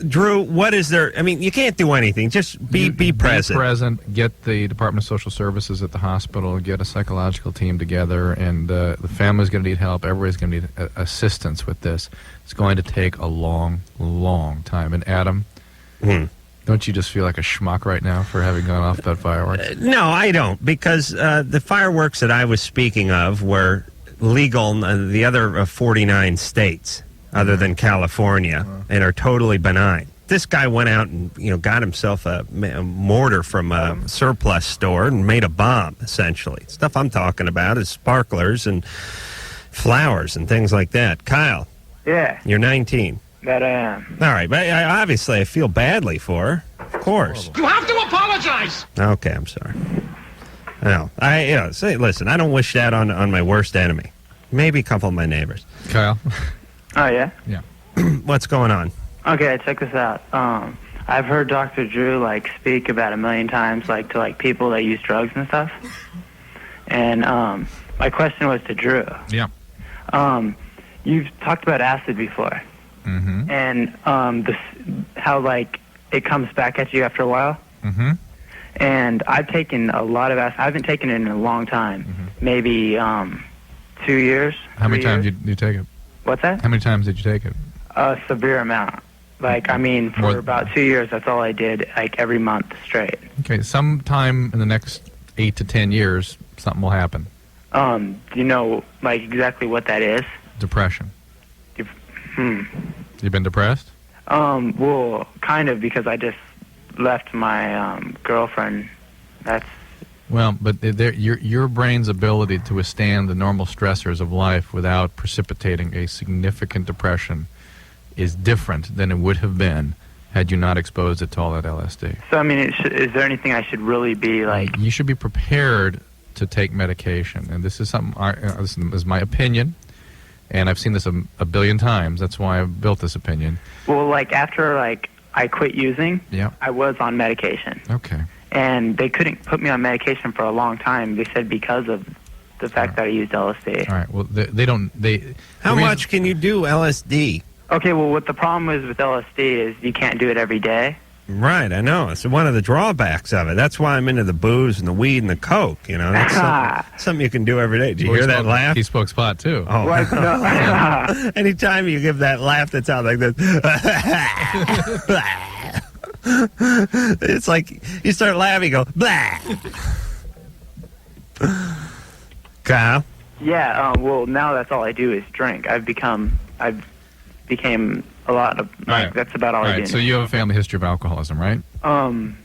Drew, what is there? I mean, you can't do anything. Just be present. Be present. Get the Department of Social Services at the hospital. Get a psychological team together, and the family's going to need help. Everybody's going to need assistance with this. It's going to take a long, long time. And Adam, don't you just feel like a schmuck right now for having gone off that fireworks? No, I don't, because the fireworks that I was speaking of were legal in the other 49 states. Other than California, and are totally benign. This guy went out and got himself a mortar from a surplus store and made a bomb, essentially. Stuff I'm talking about is sparklers and flowers and things like that. Kyle. Yeah. You're 19. That I am. All right, but obviously I feel badly for her. Of course. You have to apologize. Okay, I'm sorry. No, listen, I don't wish that on my worst enemy. Maybe a couple of my neighbors. Kyle. Oh, yeah? Yeah. What's going on? Okay, check this out. I've heard Dr. Drew, speak about a million times, to, people that use drugs and stuff. And my question was to Drew. Yeah. You've talked about acid before. Mm-hmm. And how, it comes back at you after a while. Mm-hmm. And I've taken a lot of acid. I haven't taken it in a long time. Mm-hmm. Maybe 2 years. How many 3 years. times did you take it? What's that? How many times did you take it? A severe amount. For about 2 years, that's all I did, every month straight. Okay, sometime in the next 8 to 10 years, something will happen. Do you know, exactly what that is? Depression. You been depressed? Well, kind of, because I just left my girlfriend. Well, but your brain's ability to withstand the normal stressors of life without precipitating a significant depression is different than it would have been had you not exposed it to all that LSD. So, is there anything I should really be You should be prepared to take medication, and this is something. This is my opinion, and I've seen this a billion times. That's why I've built this opinion. Well, after I quit using, yeah, I was on medication. Okay. And they couldn't put me on medication for a long time. They said because of the fact that I used LSD. All right. Well, they don't. How much can you do LSD? Okay. Well, what the problem is with LSD is you can't do it every day. Right, I know. It's one of the drawbacks of it. That's why I'm into the booze and the weed and the coke. You know, that's something you can do every day. Did you hear that laugh? He smokes pot too. Oh, What? No. anytime you give that laugh that sounds like this, it's like you start laughing, you go blah. Kyle. Yeah, well, now that's all I do is drink. I became a lot of, Right. that's about all All I right, do. so you have a family history of alcoholism, right?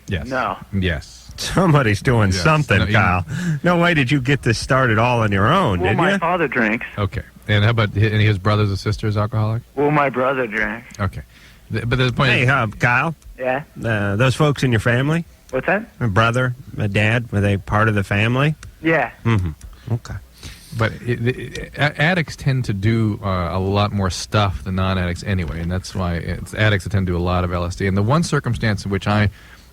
Yes. No. Yes. Somebody's doing Yes. something, No, you- Kyle. No way did you get this started all on your own, Well, did my you? father drinks. Okay. And how about any of his brothers or sisters alcoholic? Well, my brother drinks. Okay. But the point Hey, is, Kyle, Yeah? those folks in your family, What's that? a brother, a dad, were they part of the family? Yeah. Mm-hmm. Okay. but addicts tend to do a lot more stuff than non-addicts anyway, and that's why it's addicts that tend to do a lot of LSD. And the one circumstance in which I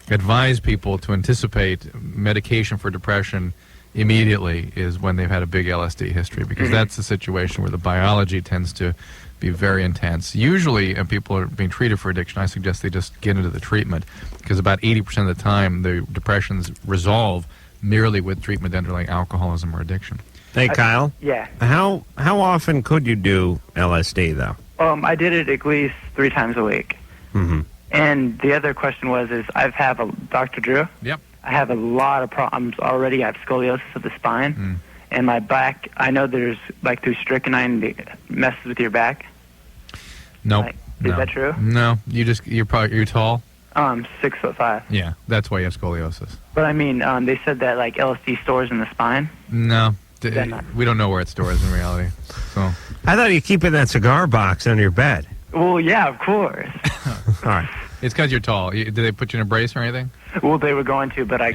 advise people to anticipate medication for depression immediately is when they've had a big LSD history, because that's a situation where the biology tends to be very intense. Usually, when people are being treated for addiction, I suggest they just get into the treatment, because about 80% of the time, the depressions resolve merely with treatment underlying alcoholism or addiction. Hey, Kyle. Yeah. How often could you do LSD, though? I did it at least 3 times a week. Mm-hmm. And the other question is I have Dr. Drew? Yep. I have a lot of problems already. I have scoliosis of the spine. And my back, I know there's, like, through strychnine, it messes with your back. Nope. Like, is that true? No. You're tall? 6'5". Yeah. That's why you have scoliosis. But I mean, they said that, like, LSD stores in the spine. No. Then not. We don't know where it stores in reality. So. I thought you keep in that cigar box under your bed. Well, yeah, of course. All right. It's because you're tall. Did they put you in a brace or anything? Well, they were going to, but I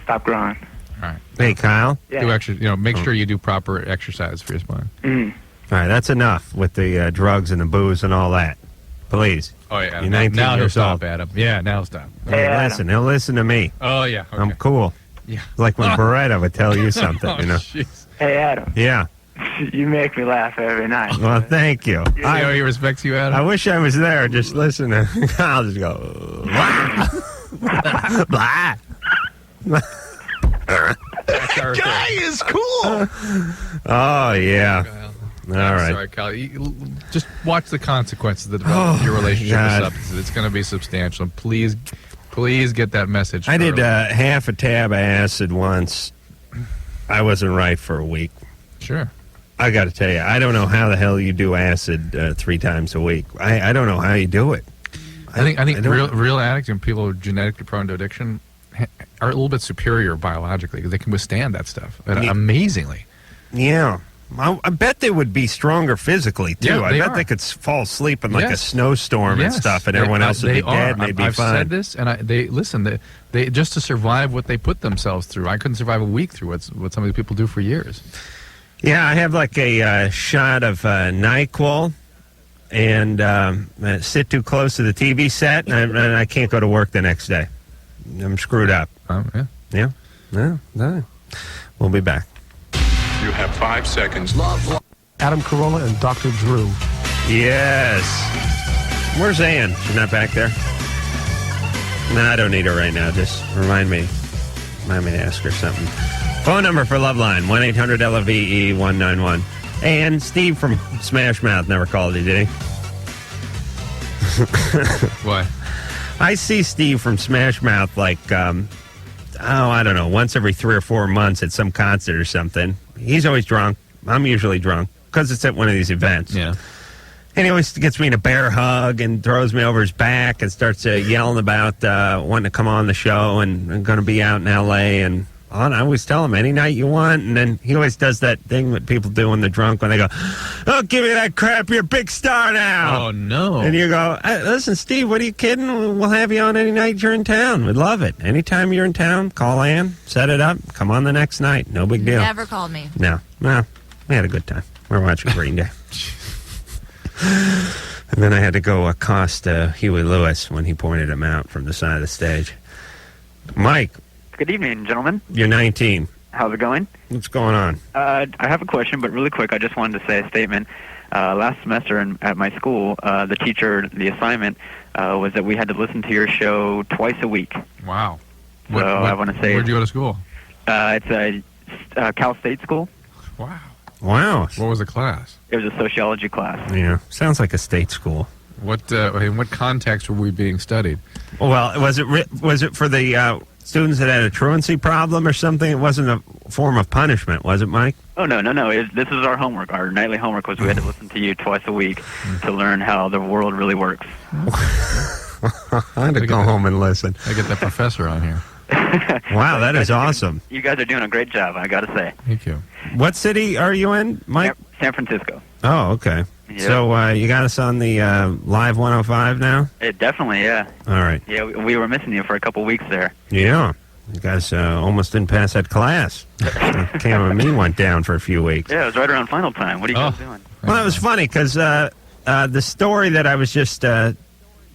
stopped growing. All right. Hey, Kyle. Yeah. Make sure you do proper exercise for your spine. All right, that's enough with the drugs and the booze and all that. Please. Oh, yeah. You're 19 now he'll years stop, old. Adam. Yeah, now stop. Hey, Adam. Listen, he'll listen to me. Oh, yeah. Okay. I'm cool. Yeah. Like when Beretta would tell you something, Oh, you know. jeez. Hey, Adam. Yeah. You make me laugh every night. Well, thank you. See how he respects you, Adam? I wish I was there. Just listen to. I'll just go. Blah. Blah. Guy is cool. Oh yeah. All right. Sorry, Kyle. Just watch the consequences that develop your relationship God. with substances. It's going to be substantial. Please get that message. I did through. half a tab of acid once. I wasn't right for a week. Sure. I got to tell you, I don't know how the hell you do acid 3 times a week. I don't know how you do it. I think don't- real addicts and people who are genetically prone to addiction are a little bit superior biologically. They can withstand that stuff amazingly. Yeah. I bet they would be stronger physically, too. Yeah, I they bet are. they could fall asleep in like a Yes. snowstorm and Yes. stuff, and everyone else would be dead and they'd be I've fine. said this, and they just to survive what they put themselves through. I couldn't survive a week through what some of these people do for years. Yeah, I have like a shot of NyQuil and sit too close to the TV set, and I can't go to work the next day. I'm screwed up. Yeah. Yeah? No. We'll be back. You have 5 seconds. Adam Carolla and Dr. Drew. Yes. Where's Ann? She's not back there? No, I don't need her right now. Just remind me to ask her something. Phone number for Loveline, 1-800-LOVE-191. And Steve from Smash Mouth never called you, did he? What? I see Steve from Smash Mouth like, I don't know, once every 3 or 4 months at some concert or something. He's always drunk. I'm usually drunk because it's at one of these events. Yeah. And he always gets me in a bear hug and throws me over his back and starts yelling about wanting to come on the show and going to be out in L.A. And I always tell him any night you want. And then he always does that thing that people do when they're drunk when they go, "Oh, give me that crap. You're a big star now." Oh, no. And you go, "Listen, Steve, what are you kidding? We'll have you on any night you're in town. We'd love it. Anytime you're in town, call Ann, set it up, come on the next night. No big deal." Never called me. No, we had a good time. We were watching Green Day. And then I had to go accost Huey Lewis when he pointed him out from the side of the stage. Mike, Good evening, gentlemen. you're 19. How's it going? What's going on? I have a question, but really quick, I just wanted to say a statement. Last semester at my school, the teacher, the assignment, was that we had to listen to your show twice a week. Wow. So I want to say Where'd you go to school? it's a Cal State school. Wow. Wow. What was the class? It was a sociology class. Yeah, sounds like a state school. What in what context were we being studied? Well, was it for the students that had a truancy problem or something? It wasn't a form of punishment, was it, Mike? Oh, no. This is our homework. Our nightly homework was we had to listen to you twice a week to learn how the world really works. I had to go home and listen. I get that professor on here. Wow, that is awesome. You guys are doing a great job, I got to say. Thank you. What city are you in, Mike? San Francisco. Oh, okay. Yep. So you got us on the Live 105 now? Definitely, yeah. All right. Yeah, we were missing you for a couple weeks there. Yeah. You guys almost didn't pass that class. Cam and me went down for a few weeks. Yeah, it was right around final time. What are you guys doing? Well, that was funny because the story that I was just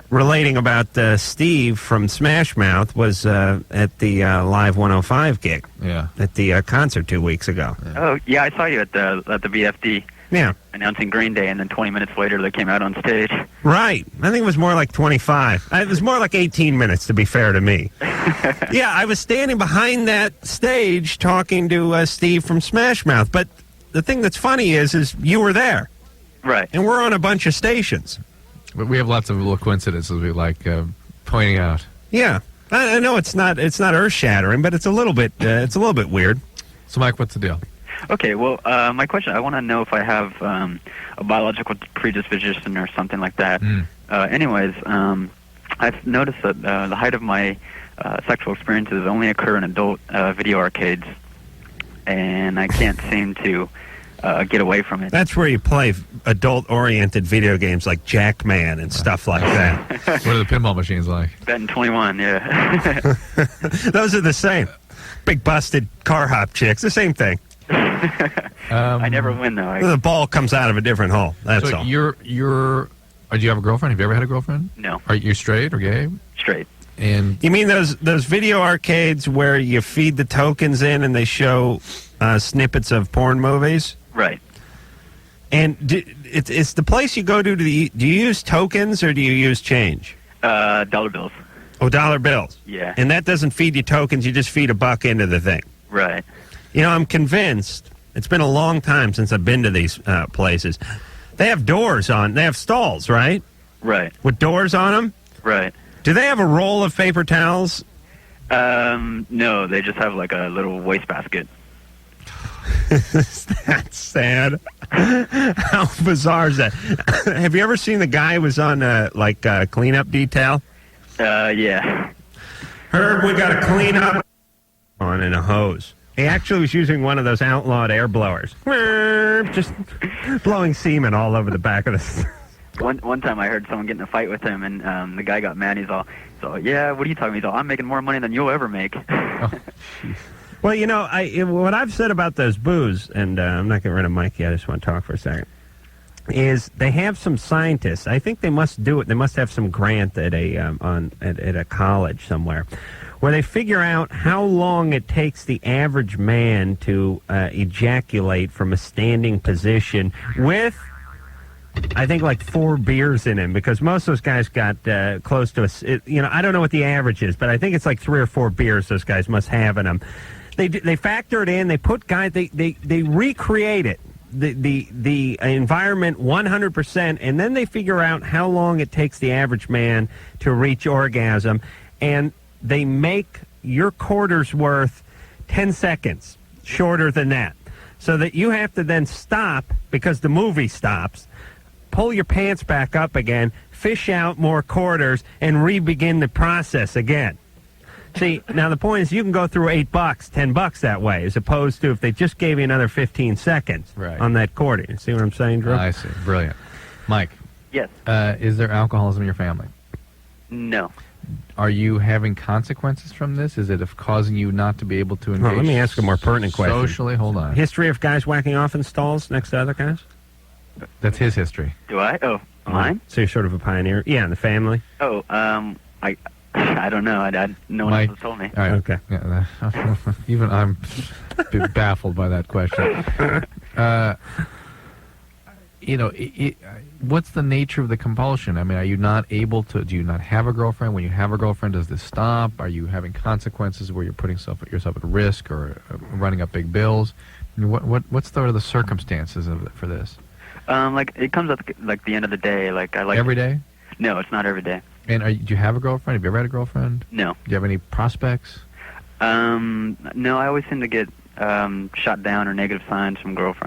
relating about Steve from Smash Mouth was at the Live 105 gig. Yeah. At the concert 2 weeks ago. Yeah. Oh, yeah, I saw you at the VFD. Yeah. Announcing Green Day, and then 20 minutes later they came out on stage. Right. I think it was more like 25. It was more like 18 minutes, to be fair to me. Yeah, I was standing behind that stage talking to Steve from Smash Mouth. But the thing that's funny is you were there. Right. And we're on a bunch of stations. But we have lots of little coincidences we like pointing out. Yeah. I know it's not earth-shattering, but it's a little bit weird. So, Mike, what's the deal? Okay, well, my question, I want to know if I have a biological predisposition or something like that. Anyways, I've noticed that the height of my sexual experiences only occur in adult video arcades, and I can't seem to get away from it. That's where you play adult-oriented video games like Jackman and stuff like that. What are the pinball machines like? Betting 21, yeah. Those are the same. Big busted car hop chicks, the same thing. I never win, though. The ball comes out of a different hole. That's all. Do you have a girlfriend? Have you ever had a girlfriend? No. Are you straight or gay? Straight. And you mean those video arcades where you feed the tokens in and they show snippets of porn movies? Right. And it's the place you go to. Do you use tokens or do you use change? Dollar bills. Oh, dollar bills. Yeah. And that doesn't feed you tokens. You just feed $1 into the thing. Right. You know, I'm convinced. It's been a long time since I've been to these places. They have doors on. They have stalls, right? Right. With doors on them? Right. Do they have a roll of paper towels? No, they just have like a little wastebasket. That's sad. How bizarre is that? Have you ever seen the guy who was on cleanup detail? Yeah. Herb, we got to clean up on in a hose. He actually was using one of those outlawed air blowers. Just blowing semen all over the back of the... One time I heard someone get in a fight with him, and the guy got mad. He's all, yeah, what are you talking about? He's all, I'm making more money than you'll ever make. Well, you know, what I've said about those booze, and I'm not getting rid of Mike yet, I just want to talk for a second, is they have some scientists. I think they must do it. They must have some grant at a college somewhere where they figure out how long it takes the average man to ejaculate from a standing position with, I think, like 4 beers in him, because most of those guys got close to I don't know what the average is, but I think it's like 3 or 4 beers those guys must have in them. They factor it in. They put guys. They recreate it, the environment 100%, and then they figure out how long it takes the average man to reach orgasm, and they make your quarter's worth 10 seconds shorter than that, so that you have to then stop because the movie stops. Pull your pants back up again, fish out more quarters, and re-begin the process again. See, now the point is you can go through $8, $10 that way, as opposed to if they just gave you another 15 seconds on that quarter. You see what I'm saying, Drew? I see. Brilliant. Mike. Yes. Is there alcoholism in your family? No. Are you having consequences from this? Is it causing you not to be able to engage? Well, let me ask a more pertinent question. Socially, hold on. History of guys whacking off in stalls next to other guys? That's his history. Do I? Oh, mine? So you're sort of a pioneer? Yeah, in the family? Oh, I don't know. No one else has told me. All right. Okay. Yeah, even I'm baffled by that question. what's the nature of the compulsion? I mean, are you not able to? Do you not have a girlfriend? When you have a girlfriend, does this stop? Are you having consequences where you're putting yourself at risk or running up big bills? I mean, what's sort of the circumstances for this? Like it comes at like the end of the day. Like I like every day. No, it's not every day. And do you have a girlfriend? Have you ever had a girlfriend? No. Do you have any prospects? No, I always seem to get shot down or negative signs from girls.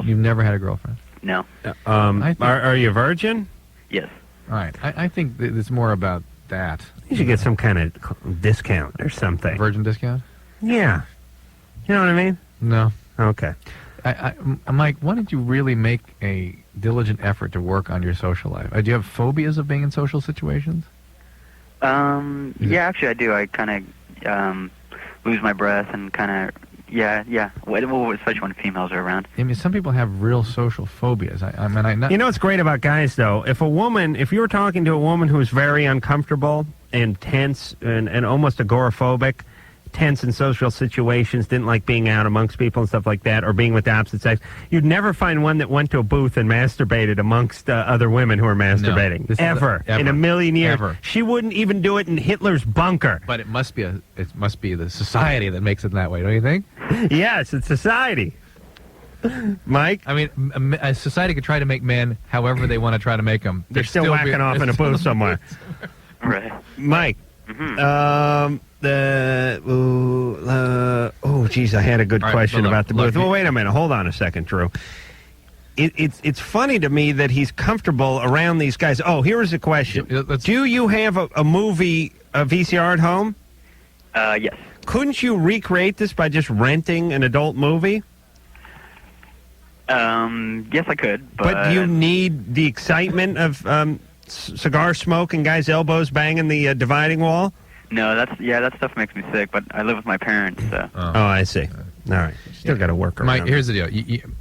You've never had a girlfriend? No. Are you a virgin? Yes. All right. I think it's more about that. You should get some kind of discount or something. Virgin discount? Yeah. You know what I mean? No. Okay. Mike, why don't you really make a diligent effort to work on your social life? Do you have phobias of being in social situations? Yeah, actually I do. I kind of lose my breath and kind of, yeah. Well, especially when females are around. I mean, some people have real social phobias. You know what's great about guys, though? If you were talking to a woman who's very uncomfortable and tense and almost agoraphobic, tense in social situations, didn't like being out amongst people and stuff like that, or being with the opposite sex, you'd never find one that went to a booth and masturbated amongst other women who are masturbating. No, ever in a million years. Ever. She wouldn't even do it in Hitler's bunker. But it must be the society that makes it that way, don't you think? Yes, it's society. Mike? I mean, a society could try to make men however they want to try to make them. They're still whacking off in a booth somewhere. Right. Mike. Geez, I had a good question about the booth. Well, wait a minute. Hold on a second, Drew. It's funny to me that he's comfortable around these guys. Oh, here's a question. Do you have a VCR at home? Yes. Couldn't you recreate this by just renting an adult movie? Yes, I could. But you need the excitement of cigar smoke and guys' elbows banging the dividing wall? No, that stuff makes me sick, but I live with my parents, so. Oh, I see. All right. Still got to work around. Mike, here's the deal.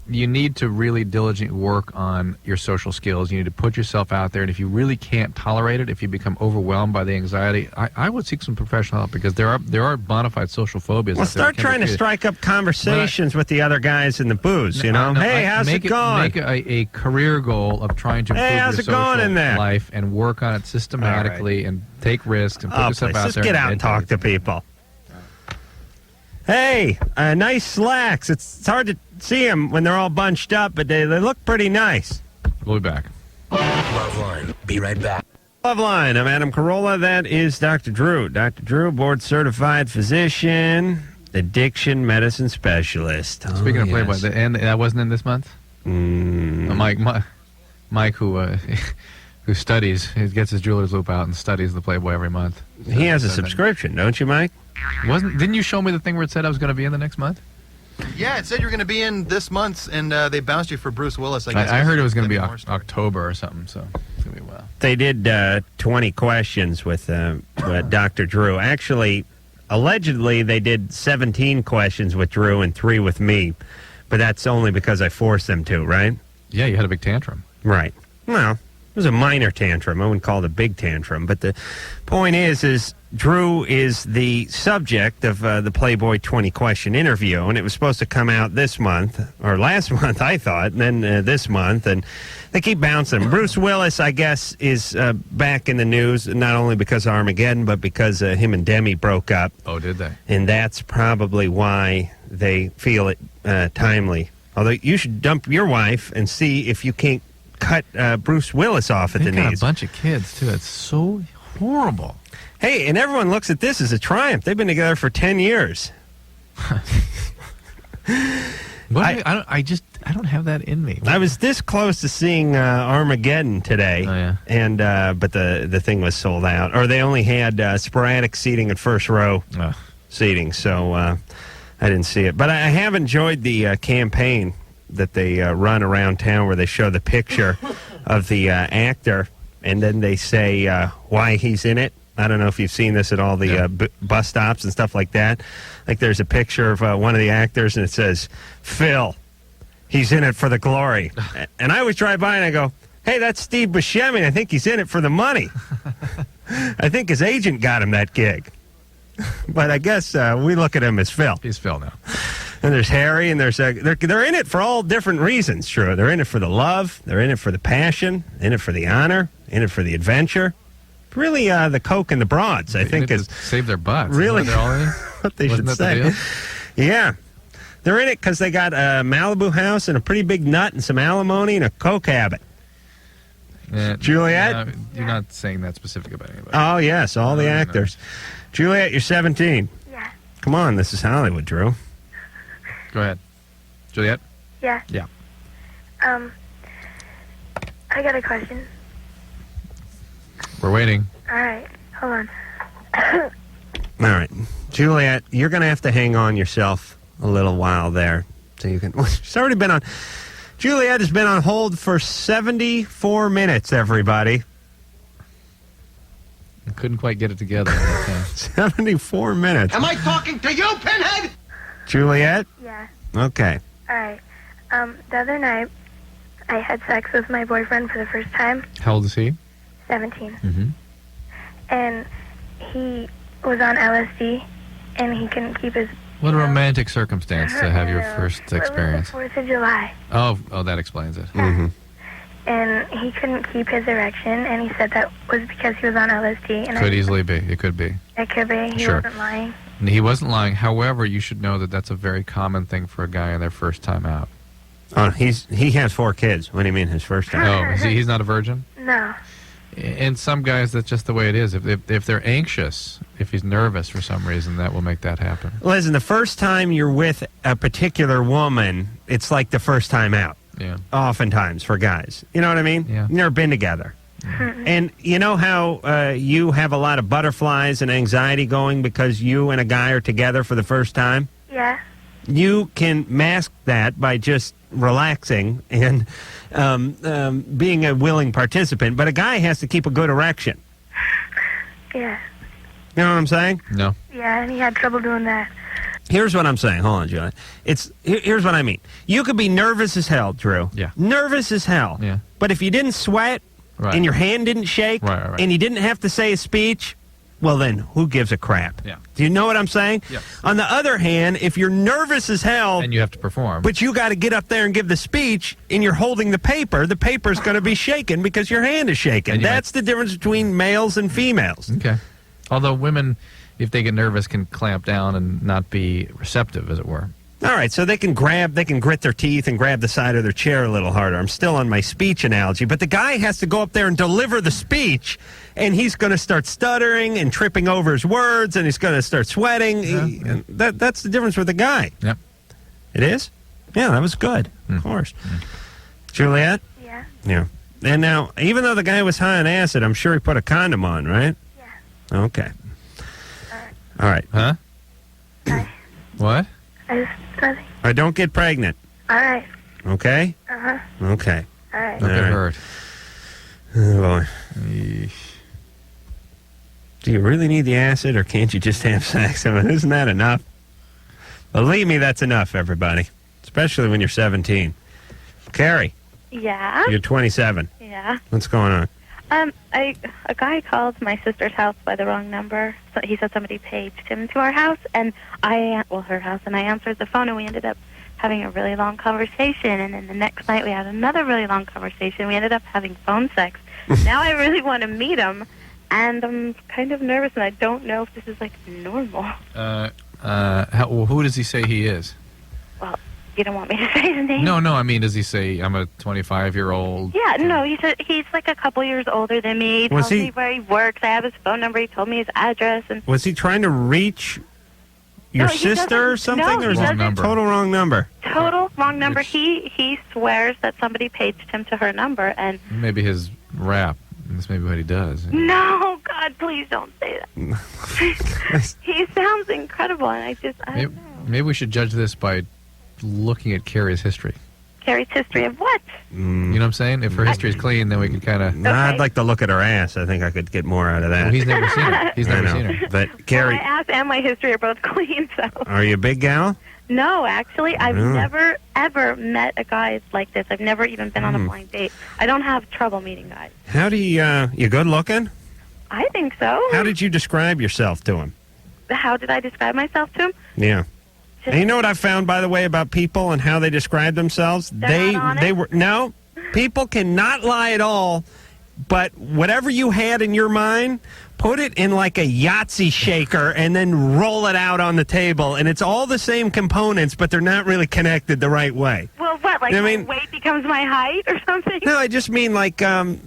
You need to really diligently work on your social skills. You need to put yourself out there, and if you really can't tolerate it, if you become overwhelmed by the anxiety, I would seek some professional help, because there are bona fide social phobias. Well, start trying to strike up conversations with the other guys in the booths, you know? Hey, how's it going? Make a career goal of trying to improve your social life and work on it systematically and take risks and put yourself out Just there. Get out and talk to people. Hey, nice slacks. It's hard to see them when they're all bunched up, but they look pretty nice. We'll be back. Loveline. Be right back. Loveline. I'm Adam Carolla. That is Dr. Drew. Dr. Drew, board-certified physician, addiction medicine specialist. Speaking of Playboy, and that wasn't in this month? Mike, who studies, he gets his jeweler's loop out and studies the Playboy every month. He has a subscription, don't you, Mike? Didn't you show me the thing where it said I was going to be in the next month? Yeah, it said you were going to be in this month, and they bounced you for Bruce Willis. I guess I heard it was going to be October or something, so it's going to be well. They did 20 questions with Dr. Drew. Actually, allegedly, they did 17 questions with Drew and 3 with me, but that's only because I forced them to, right? Yeah, you had a big tantrum. Right. Well, it was a minor tantrum. I wouldn't call it a big tantrum. But the point is Drew is the subject of the Playboy 20 question interview, and it was supposed to come out this month, or last month, I thought, and then this month, and they keep bouncing. Bruce Willis, I guess, is back in the news, not only because of Armageddon, but because him and Demi broke up. Oh, did they? And that's probably why they feel it timely. Although you should dump your wife and see if you can't cut Bruce Willis off at the knees. Got a bunch of kids, too. It's so horrible. Hey, and everyone looks at this as a triumph. They've been together for 10 years. I don't have that in me. I was this close to seeing Armageddon today. Oh, yeah. And but the thing was sold out. Or they only had sporadic seating and first row seating, so I didn't see it. But I have enjoyed the campaign that they run around town where they show the picture of the actor, and then they say why he's in it. I don't know if you've seen this at all the bus stops and stuff like that. Like there's a picture of one of the actors, and it says, Phil, he's in it for the glory. And I always drive by and I go, hey, that's Steve Buscemi. I think he's in it for the money. I think his agent got him that gig. But I guess we look at him as Phil. He's Phil now. And there's Harry, and they're in it for all different reasons, Drew. They're in it for the love, they're in it for the passion, in it for the honor, in it for the adventure. Really, the coke and the broads, I think, is save their butts. really They're all in? what they Wasn't should that the say. deal? Yeah. They're in it because they got a Malibu house and a pretty big nut and some alimony and a coke habit. Juliet? No, you're not saying that specific about anybody. Oh, yes, all the actors. Juliet, you're 17. Yeah. Come on, this is Hollywood, Drew. Go ahead. Juliet? Yeah. Yeah. I got a question. We're waiting. All right, hold on. All right. Juliet, you're going to have to hang on yourself a little while there. So you can. She's already been on. Juliet has been on hold for 74 minutes, everybody. I couldn't quite get it together. 74 minutes. Am I talking to you, Pinhead? Juliet? Yeah. Okay. All right. The other night, I had sex with my boyfriend for the first time. How old is he? 17. Mm-hmm. And he was on LSD, and he couldn't keep his... What a romantic circumstance to have your first experience. It was the 4th of July. Oh, that explains it. Mm-hmm. And he couldn't keep his erection, and he said that was because he was on LSD. And Could easily be. It could be. It could be. He Sure. wasn't lying. He wasn't lying. However, you should know that that's a very common thing for a guy on their first time out. Oh, he has 4 kids. What do you mean his first time? Oh, he's not a virgin? No. And some guys, that's just the way it is. If they're anxious, if he's nervous for some reason, that will make that happen. Listen, the first time you're with a particular woman, it's like the first time out. Yeah. Oftentimes for guys. You know what I mean? Yeah. You've never been together. And you know how you have a lot of butterflies and anxiety going because you and a guy are together for the first time? Yeah. You can mask that by just relaxing and being a willing participant, but a guy has to keep a good erection. Yeah. You know what I'm saying? No. Yeah, and he had trouble doing that. Here's what I'm saying. Hold on, Julian. Here's what I mean. You could be nervous as hell, Drew. Yeah. Nervous as hell. Yeah. But if you didn't sweat Right. and your hand didn't shake Right. and you didn't have to say a speech, well then, who gives a crap? Yeah. Do you know what I'm saying? Yes. On the other hand, if you're nervous as hell... And you have to perform. But you got to get up there and give the speech, and you're holding the paper's going to be shaken because your hand is shaking. That's the difference between males and females. Okay. Although women, if they get nervous, can clamp down and not be receptive, as it were. All right, so they can grit their teeth and grab the side of their chair a little harder. I'm still on my speech analogy, but the guy has to go up there and deliver the speech, and he's going to start stuttering and tripping over his words, and he's going to start sweating. And that's the difference with the guy. Yep. It is? Yeah, that was good. Of course. Juliet? Yeah. Yeah. And now, even though the guy was high on acid, I'm sure he put a condom on, right? Yeah. Okay. All right. Huh? What? Nothing. All right, don't get pregnant. All right. Okay? Uh-huh. Okay. All right. Don't get hurt. Oh, boy. Do you really need the acid, or can't you just have sex? I mean, isn't that enough? Believe me, that's enough, everybody. Especially when you're 17. Carrie, Yeah. you're 27. Yeah. What's going on? A guy called my sister's house by the wrong number. So he said somebody paged him to our house, and her house, and I answered the phone, and we ended up having a really long conversation. And then the next night we had another really long conversation. We ended up having phone sex. Now I really want to meet him, and I'm kind of nervous, and I don't know if this is like normal. Who does he say he is? Well, you don't want me to say his name? No, I mean, does he say, I'm a 25-year-old? Yeah, no, he said he's like a couple years older than me. He Was tells he- me where he works. I have his phone number. He told me his address. And Was he trying to reach your No, he sister or doesn't- something? no, or is he it doesn't. total wrong number? total wrong number. He swears that somebody paged him to her number, and Maybe his rap. That's maybe what he does. no, God, please don't say that. He sounds incredible, and I don't know. Maybe we should judge this by looking at Carrie's history. Carrie's history of what? You know what I'm saying? If her history is clean, then we can kind of... I'd like to look at her ass. I think I could get more out of that. Well, he's never seen her. He's I never know. seen her. But, Carrie, My ass and my history are both clean, so... are you a big gal? No, actually, I've Really? never, ever met a guy like this. I've never even been on a Hmm. blind date. I don't have trouble meeting guys. How do you good looking? I think so. How did you describe yourself to him? How did I describe myself to him? Yeah. And you know what I found, by the way, about people and how they describe themselves? People cannot lie at all, but whatever you had in your mind, put it in like a Yahtzee shaker and then roll it out on the table, and it's all the same components, but they're not really connected the right way. Well, what, like my weight becomes my height or something? No, I just mean like, I've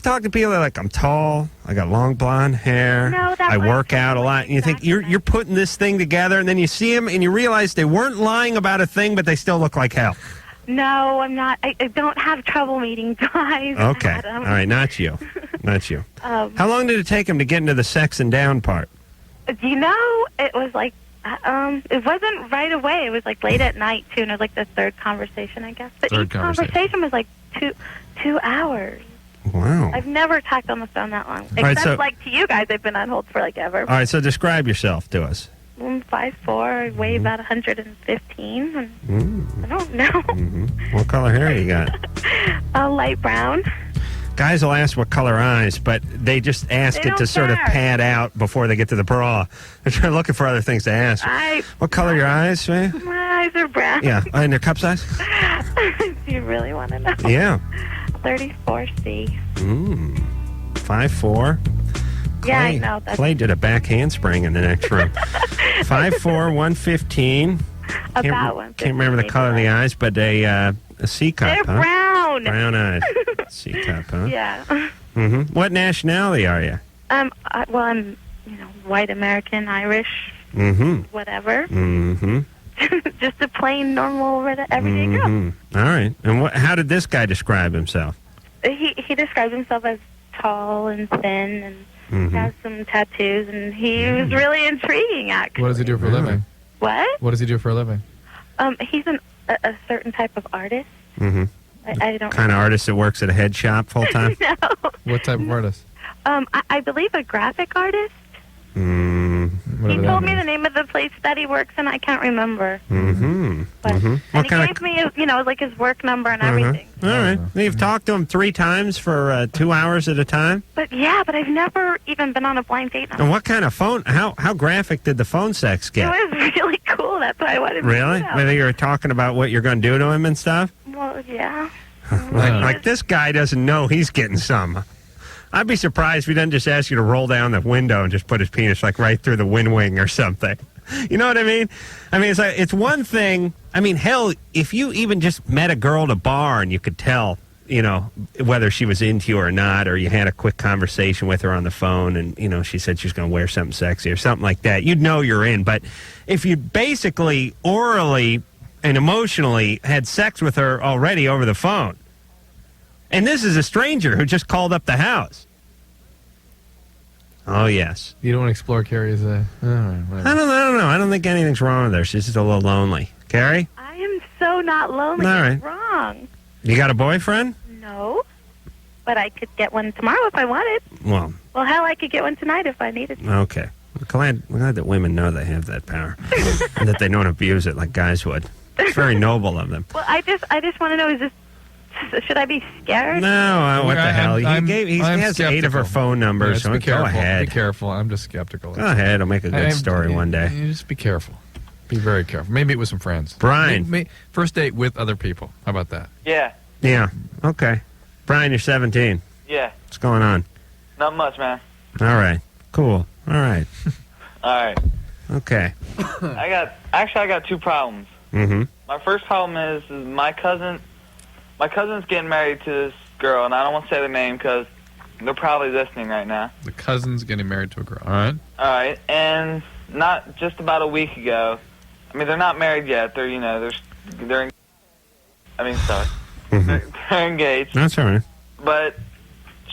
talked to people that are like, I'm tall, I got long blonde hair, I work out a lot, and you think you're putting this thing together, and then you see them and you realize they weren't lying about a thing, but they still look like hell. No, I'm not. I don't have trouble meeting guys. Okay. Adam. All right, not you. Not you. How long did it take him to get into the sex and down part? You know, it was like, it wasn't right away. It was like late at night, too, and it was like the third conversation, I guess. But each conversation was like two hours. Wow. I've never talked on the phone that long. right, Except, like, to you guys, I've been on hold for, like, ever. All right, so describe yourself to us. I'm 5'4", I weigh about 115. And I don't know. What color hair you got? Light brown. Guys will ask what color eyes, but they just ask it to sort of pad out before they get to the bra. They're looking for other things to ask. What color are your eyes, man? My eyes are brown. Yeah. And their cup size? Do you really want to know? Yeah. 34C. 5'4". Yeah, I know. Clay did a back handspring in the next room. 5'4", 115. About 115. Can't remember the color of the eyes, but a C cup, They're huh? brown. Brown eyes. C cup, huh? Yeah. What nationality are you? I'm white American, Irish, whatever. Just a plain, normal, everyday girl. All right. And how did this guy describe himself? He described himself as tall and thin and has some tattoos, and he was really intriguing, actually. What does he do for a living? What? What does he do for a living? He's a certain type of artist. I don't kind of artist that works at a head shop full time? No. What type of artist? I believe a graphic artist. He Whatever told me the name of the place that he works in. I can't remember. And He gave me, like his work number and everything. All right. You've talked to him 3 times for 2 hours at a time? But I've never even been on a blind date. And what kind of phone? How graphic did the phone sex get? It was really cool. That's why I wanted to Really? know. Whether you were talking about what you're going to do to him and stuff? Well, yeah. like this guy doesn't know he's getting some. I'd be surprised if he doesn't just ask you to roll down the window and just put his penis like right through the wind wing or something. You know what I mean? I mean, it's one thing. I mean, hell, if you even just met a girl at a bar and you could tell, whether she was into you or not, or you had a quick conversation with her on the phone and, she said she was going to wear something sexy or something like that, you'd know you're in. But if you basically orally and emotionally had sex with her already over the phone, and this is a stranger who just called up the house. Oh, yes. You don't want to explore Carrie's... I don't know. I don't think anything's wrong with her. She's just a little lonely. Carrie? I am so not lonely. All right. It's wrong. You got a boyfriend? No. But I could get one tomorrow if I wanted. Well, hell, I could get one tonight if I needed to. Okay. I'm glad that women know they have that power. And that they don't abuse it like guys would. It's very noble of them. Well, I just want to know, should I be scared? No, what the hell? He has skeptical. 8 of her phone numbers, so be careful. go ahead. Be careful. I'm just skeptical. Go ahead. I'll make a good story one day. You just be careful. Be very careful. Maybe it was some friends. Brian. First date with other people. How about that? Yeah. Yeah. Okay. Brian, you're 17. Yeah. What's going on? Not much, man. All right. Cool. All right. All right. Okay. I got 2 problems. My first problem is my cousin's getting married to this girl, and I don't want to say the name because they're probably listening right now. The cousin's getting married to a girl. All right. All right, and not just about a week ago. I mean, they're not married yet. They're they're engaged. That's all right. But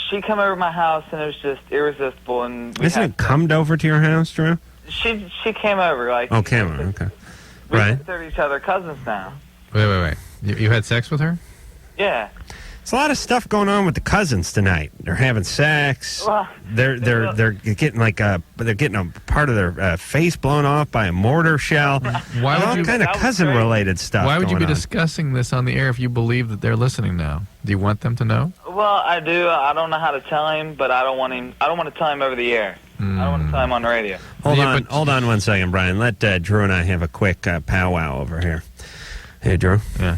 she come over to my house, and it was just irresistible. And Isn't it come over to your house, Drew? She came over like. Oh, came over. Okay. We Right. consider each other cousins now. Wait. You had sex with her? Yeah. There's a lot of stuff going on with the cousins tonight. They're having sex. Well, they're getting they're getting a part of their face blown off by a mortar shell. Why would all you? kind of cousin-related stuff. Why would you be going on. discussing this on the air if you believe that they're listening now? Do you want them to know? Well, I do. I don't know how to tell him, but I don't want to tell him over the air. I don't want to tell him on the radio. Hold on 1 second, Brian. Let Drew and I have a quick powwow over here. Hey, Drew. Yeah.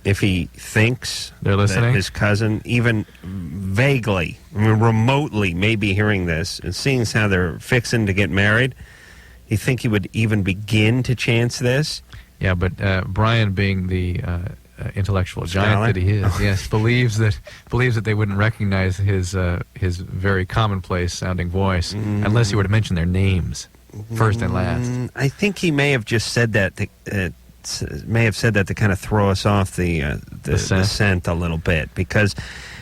If he thinks they're listening, that his cousin, even vaguely, remotely, may be hearing this and seeing how they're fixing to get married, you think he would even begin to chance this? Yeah, but Brian, being the intellectual giant that he is, yes, believes that they wouldn't recognize his very commonplace sounding voice unless he were to mention their names first and last. I think he may have just said that to kind of throw us off the scent a little bit, because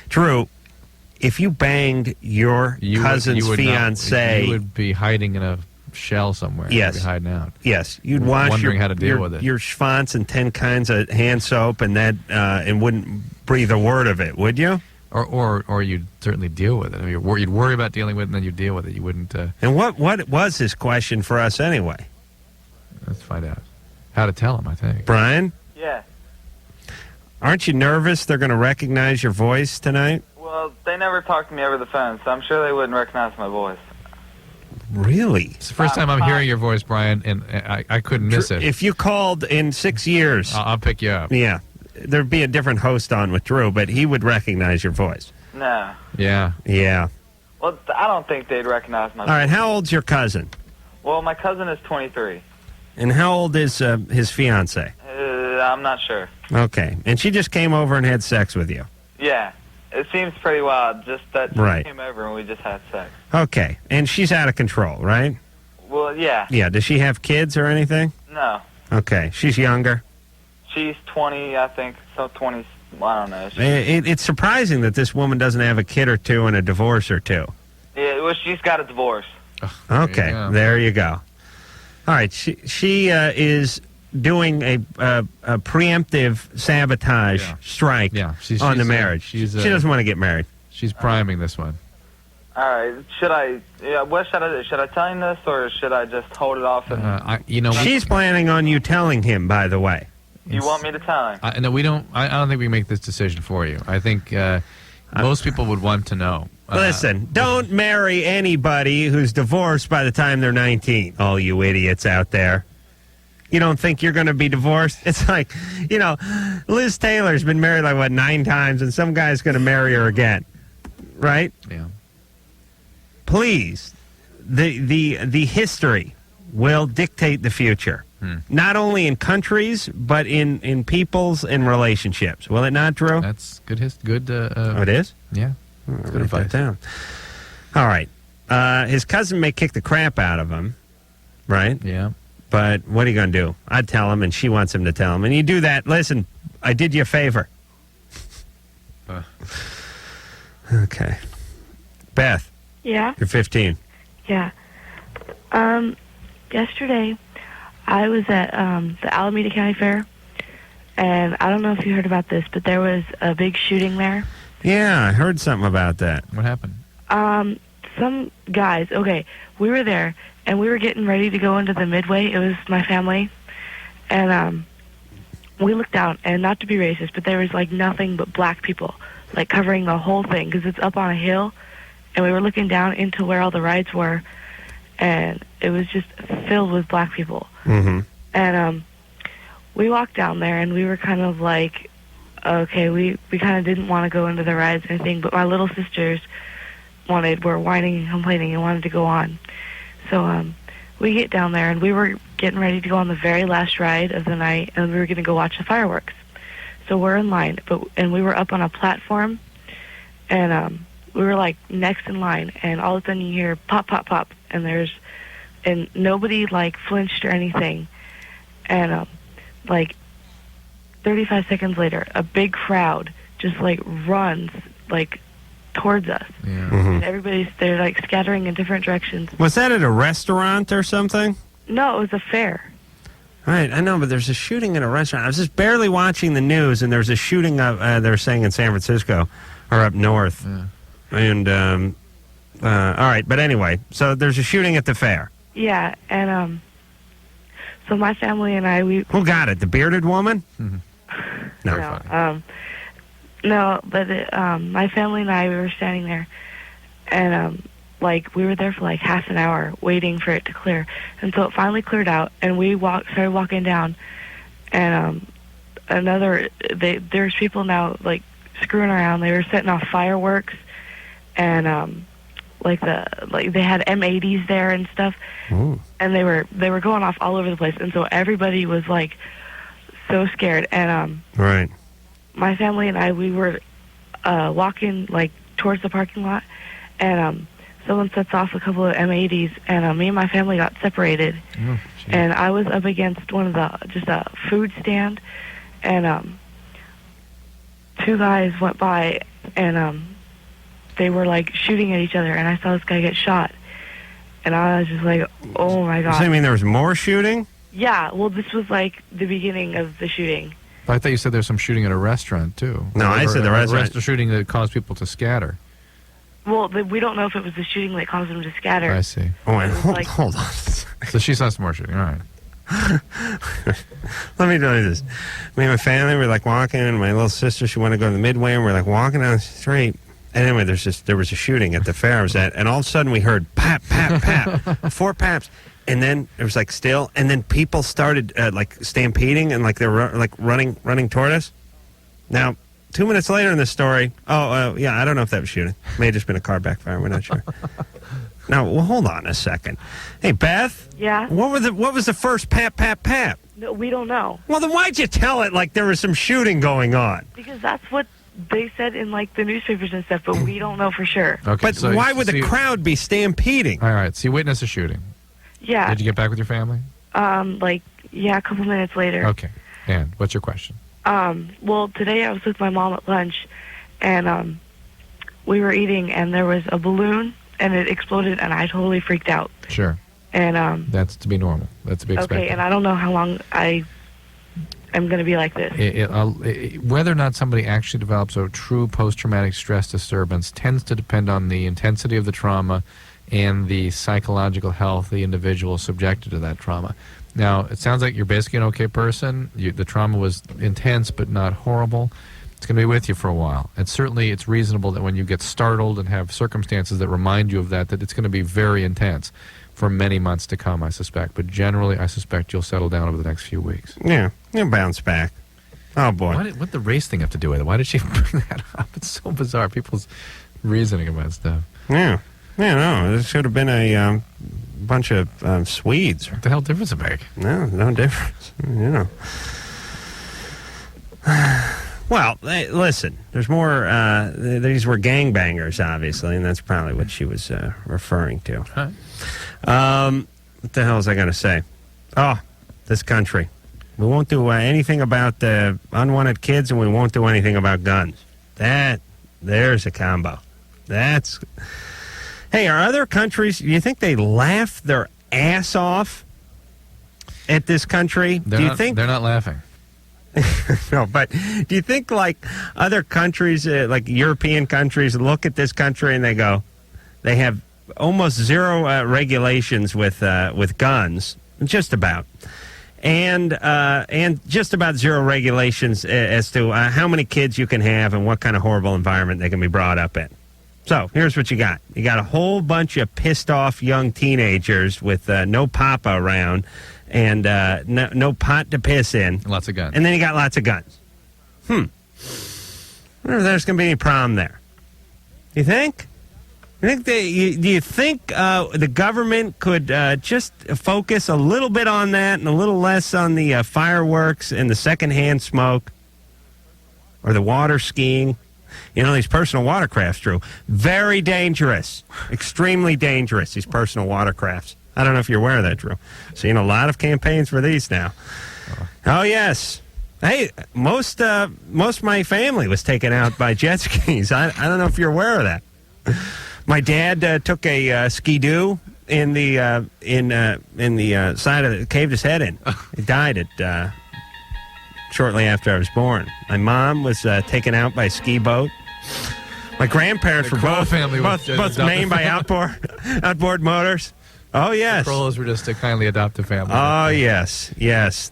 Drew, if you banged your cousin's fiance, you would be hiding in a shell somewhere. Yes, you'd be hiding out. Yes, you'd wash wondering how to deal with it. Your schwanz in 10 kinds of hand soap, and and wouldn't breathe a word of it, would you? Or you'd certainly deal with it. I mean, you'd worry about dealing with it, and then you'd deal with it. You wouldn't. And what was his question for us anyway? Let's find out. How to tell him, I think. Brian? Yeah. Aren't you nervous they're going to recognize your voice tonight? Well, they never talk to me over the phone, so I'm sure they wouldn't recognize my voice. Really? It's the first time I'm hearing your voice, Brian, and I couldn't miss it. If you called in 6 years... I'll pick you up. Yeah. There'd be a different host on with Drew, but he would recognize your voice. No. Yeah. Yeah. Well, I don't think they'd recognize my voice. All right, how old's your cousin? Well, my cousin is 23. And how old is his fiance? I'm not sure. Okay. And she just came over and had sex with you? Yeah. It seems pretty wild, just that she Right. came over and we just had sex. Okay. And she's out of control, right? Well, yeah. Yeah. Does she have kids or anything? No. Okay. She's younger? She's 20, I think. So 20, I don't know. It's surprising that this woman doesn't have a kid or two and a divorce or two. Yeah, well, she's got a divorce. Okay. There you go. All right. She is doing a preemptive sabotage strike on the marriage. She doesn't want to get married. She's priming this one. All right. What should I do? Should I tell him this, or should I just hold it off? And, She's planning on you telling him, by the way. you want me to tell him? No, we don't. I don't think we can make this decision for you. I think most people would want to know. Listen, don't marry anybody who's divorced by the time they're 19. All you idiots out there. You don't think you're going to be divorced? It's like, Liz Taylor's been married 9 times, and some guy's going to marry her again, right? Yeah. Please, the history will dictate the future, not only in countries but in peoples and relationships. Will it not, Drew? That's good. Oh, it is? Yeah. Good Good advice. down. All right. His cousin may kick the crap out of him, right? Yeah. But what are you going to do? I'd tell him, and she wants him to tell him. And you do that. Listen, I did you a favor. Okay. Beth. Yeah? You're 15. Yeah. Yesterday, I was at the Alameda County Fair, and I don't know if you heard about this, but there was a big shooting there. Yeah, I heard something about that. What happened? Some guys, we were there, and we were getting ready to go into the Midway. It was my family, and we looked down, and not to be racist, but there was nothing but black people, covering the whole thing, because it's up on a hill, and we were looking down into where all the rides were, and it was just filled with black people. Mm-hmm. And we walked down there, and we were kind of okay, we kind of didn't want to go into the rides or anything, but my little sisters were whining and complaining and wanted to go on. So we get down there, and we were getting ready to go on the very last ride of the night, and we were going to go watch the fireworks. So we're in line, and we were up on a platform, and we were next in line, and all of a sudden you hear pop, pop, pop, and nobody flinched or anything, and 35 seconds later, a big crowd just runs towards us. Yeah. And they're scattering in different directions. Was that at a restaurant or something? No, it was a fair. Right, I know, but there's a shooting at a restaurant. I was just barely watching the news, and there's a shooting they're saying in San Francisco or up north. Yeah. And all right, but anyway, so there's a shooting at the fair. Yeah, and so my family and I, who got it? The bearded woman? Mm-hmm. No. No, but my family and I, we were standing there, and like we were there for like half an hour waiting for it to clear, and so it finally cleared out, and we started walking down, and there's people now like screwing around. They were setting off fireworks, and they had M80s there and stuff. Ooh. And they were going off all over the place, and so everybody was like so scared. And right, my family and I, we were walking like towards the parking lot, and someone sets off a couple of M80s, and me and my family got separated. Oh, and I was up against just a food stand, and two guys went by, and they were like shooting at each other, and I saw this guy get shot, and I was just like, oh my god. So you mean there was more shooting? Yeah, well, this was like the beginning of the shooting. I thought you said there's some shooting at a restaurant too. No, I said the restaurant. A shooting that caused people to scatter. Well, we don't know if it was the shooting that caused them to scatter. I see. Oh, wait, like- hold on. So she saw some more shooting. All right. Let me tell you this. Me and my family were like walking, and my little sister, she wanted to go to the Midway, and we're like walking down the street. And anyway, there was a shooting at the fair I was at, and all of a sudden we heard pap, pap, pap, 4 paps. And then it was like still, and then people started like stampeding, and like they were like running toward us. Now, 2 minutes later in the story, yeah, I don't know if that was shooting. May have just been a car backfire. We're not sure. Now, well, hold on a second. Hey, Beth. Yeah? What was the first pap, pap, pap? No, we don't know. Well, then why'd you tell it like there was some shooting going on? Because that's what they said in like the newspapers and stuff, but we don't know for sure. Okay. But so why would the crowd be stampeding? All right. So you witnessed a shooting. Yeah. Did you get back with your family? A couple minutes later. Okay. And what's your question? Well, today I was with my mom at lunch, and we were eating, and there was a balloon, and it exploded, and I totally freaked out. Sure. And that's to be normal. That's to be expected. okay, and I don't know how long I am going to be like this. Whether or not somebody actually develops a true post-traumatic stress disturbance tends to depend on the intensity of the trauma and the psychological health of the individual subjected to that trauma. Now, it sounds like you're basically an okay person. The trauma was intense but not horrible. It's going to be with you for a while. And certainly it's reasonable that when you get startled and have circumstances that remind you of that it's going to be very intense for many months to come, I suspect. But generally, I suspect you'll settle down over the next few weeks. Yeah, you'll bounce back. Oh, boy. What did the race thing have to do with it? Why did she bring that up? It's so bizarre, people's reasoning about stuff. Yeah. Yeah, no, this should have been a bunch of Swedes. What the hell difference it make? No difference. You know. Well, hey, listen, there's more. These were gangbangers, obviously, and that's probably what she was referring to. Huh. What the hell was I going to say? Oh, this country. We won't do anything about unwanted kids, and we won't do anything about guns. There's a combo. Hey, are other countries, do you think they laugh their ass off at this country? They're not laughing. No, but do you think like other countries, like European countries, look at this country and they have almost zero regulations with guns, just about, and just about zero regulations as to how many kids you can have and what kind of horrible environment they can be brought up in. So here's what you got. You got a whole bunch of pissed off young teenagers with no papa around and no pot to piss in. Lots of guns. And then you got lots of guns. I wonder if there's going to be any problem there. You think? Do you think the government could just focus a little bit on that and a little less on the fireworks and the secondhand smoke or the water skiing? You know, these personal watercrafts, Drew, very dangerous, extremely dangerous, these personal watercrafts. I don't know if you're aware of that, Drew. Seeing a lot of campaigns for these now. Oh, yes. Hey, most of my family was taken out by jet skis. I don't know if you're aware of that. My dad took a skidoo in the side of it, caved his head in. He died at shortly after I was born. My mom was taken out by a ski boat. My grandparents were both maimed by outboard motors. Oh, yes. The Carollas were just a kindly adopted family. Oh, yes.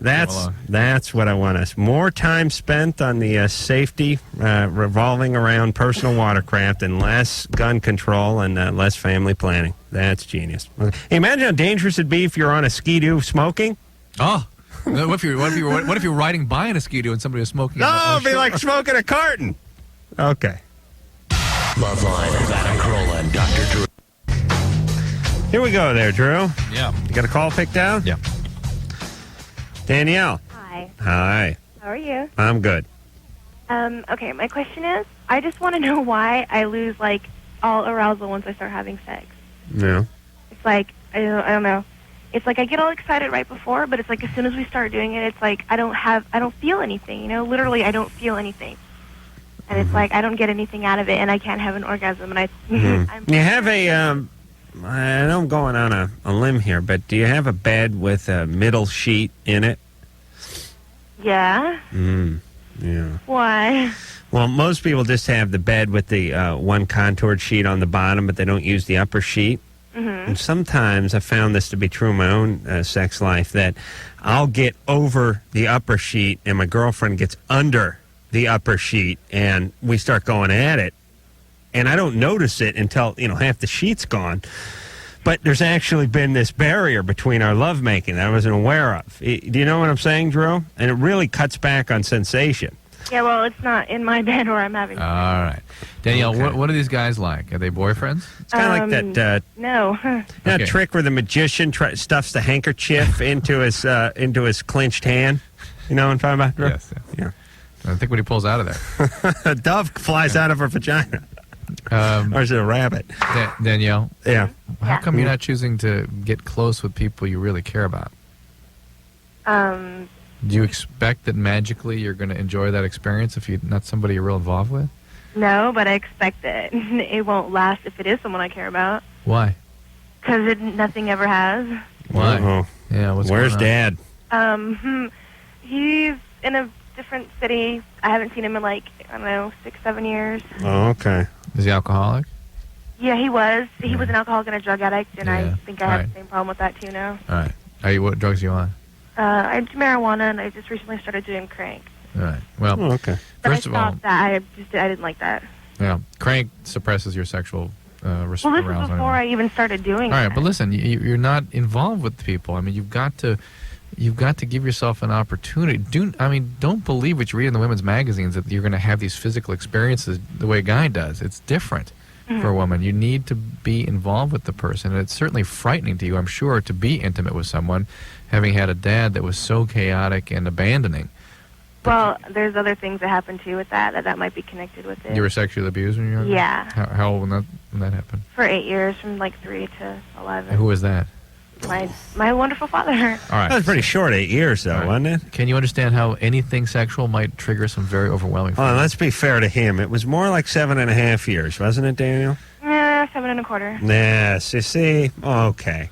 That's what I want us. More time spent on the safety revolving around personal watercraft and less gun control and less family planning. That's genius. Okay. Hey, imagine how dangerous it'd be if you're on a Ski-Doo smoking. Oh. What if you're riding by in a Ski-Doo and somebody was smoking? No, it'd be like smoking a carton. Okay. Loveline with Adam Carolla and Dr. Drew. Here we go there, Drew. Yeah. You got a call picked out? Yeah. Danielle. Hi. Hi. How are you? I'm good. Okay, my question is, I just want to know why I lose, like, all arousal once I start having sex. Yeah. It's like, I don't know. It's like I get all excited right before, but it's like as soon as we start doing it, it's like I don't feel anything, you know? Literally, I don't feel anything. And it's like I don't get anything out of it, and I can't have an orgasm, and You have a, I know I'm going on a limb here, but do you have a bed with a middle sheet in it? Yeah. Yeah. Why? Well, most people just have the bed with the one contoured sheet on the bottom, but they don't use the upper sheet. Mm-hmm. And sometimes I found this to be true in my own sex life, that I'll get over the upper sheet and my girlfriend gets under the upper sheet and we start going at it. And I don't notice it until, half the sheet's gone. But there's actually been this barrier between our lovemaking that I wasn't aware of. Do you know what I'm saying, Drew? And it really cuts back on sensation. Yeah, well, it's not in my bed where I'm having All right. Danielle, Okay. what are these guys like? Are they boyfriends? It's kind of like that No. that trick where the magician stuffs the handkerchief into his clenched hand. You know what I'm talking about, Drew? Yes. Yeah. I think when he pulls out of there. A dove flies out of her vagina. Or is it a rabbit? Danielle? Yeah. How come you're not choosing to get close with people you really care about? Do you expect that magically you're going to enjoy that experience if you're not somebody you're real involved with? No, but I expect that it won't last if it is someone I care about. Why? Because nothing ever has. Why? Uh-oh. Yeah, Where's Dad? He's in a different city. I haven't seen him in 6, 7 years. Oh, okay. Is he alcoholic? Yeah, he was. He was an alcoholic and a drug addict, and I think I have the same problem with that too now. All right. What drugs are you on? I do marijuana, and I just recently started doing crank. All right. Well, okay. But First I of all, stopped that. I didn't like that. yeah, crank suppresses your sexual Well, this arousal. is before I even started doing All right, that. but listen, you're not involved with the people. I mean, you've got to give yourself an opportunity. Don't believe what you read in the women's magazines that you're going to have these physical experiences the way a guy does. It's different for a woman. You need to be involved with the person, and it's certainly frightening to you, I'm sure, to be intimate with someone, having had a dad that was so chaotic and abandoning. Well, there's other things that happen too with that might be connected with it. You were sexually abused when you were younger? Yeah. How old when that happened? For 8 years, from 3 to 11. And who was that? My wonderful father. All right. That was pretty short, 8 years, though, wasn't it? Can you understand how anything sexual might trigger some very overwhelming Oh, let's be fair to him. It was more like 7.5 years, wasn't it, Daniel? 7 1/4. Yes, you see? Okay.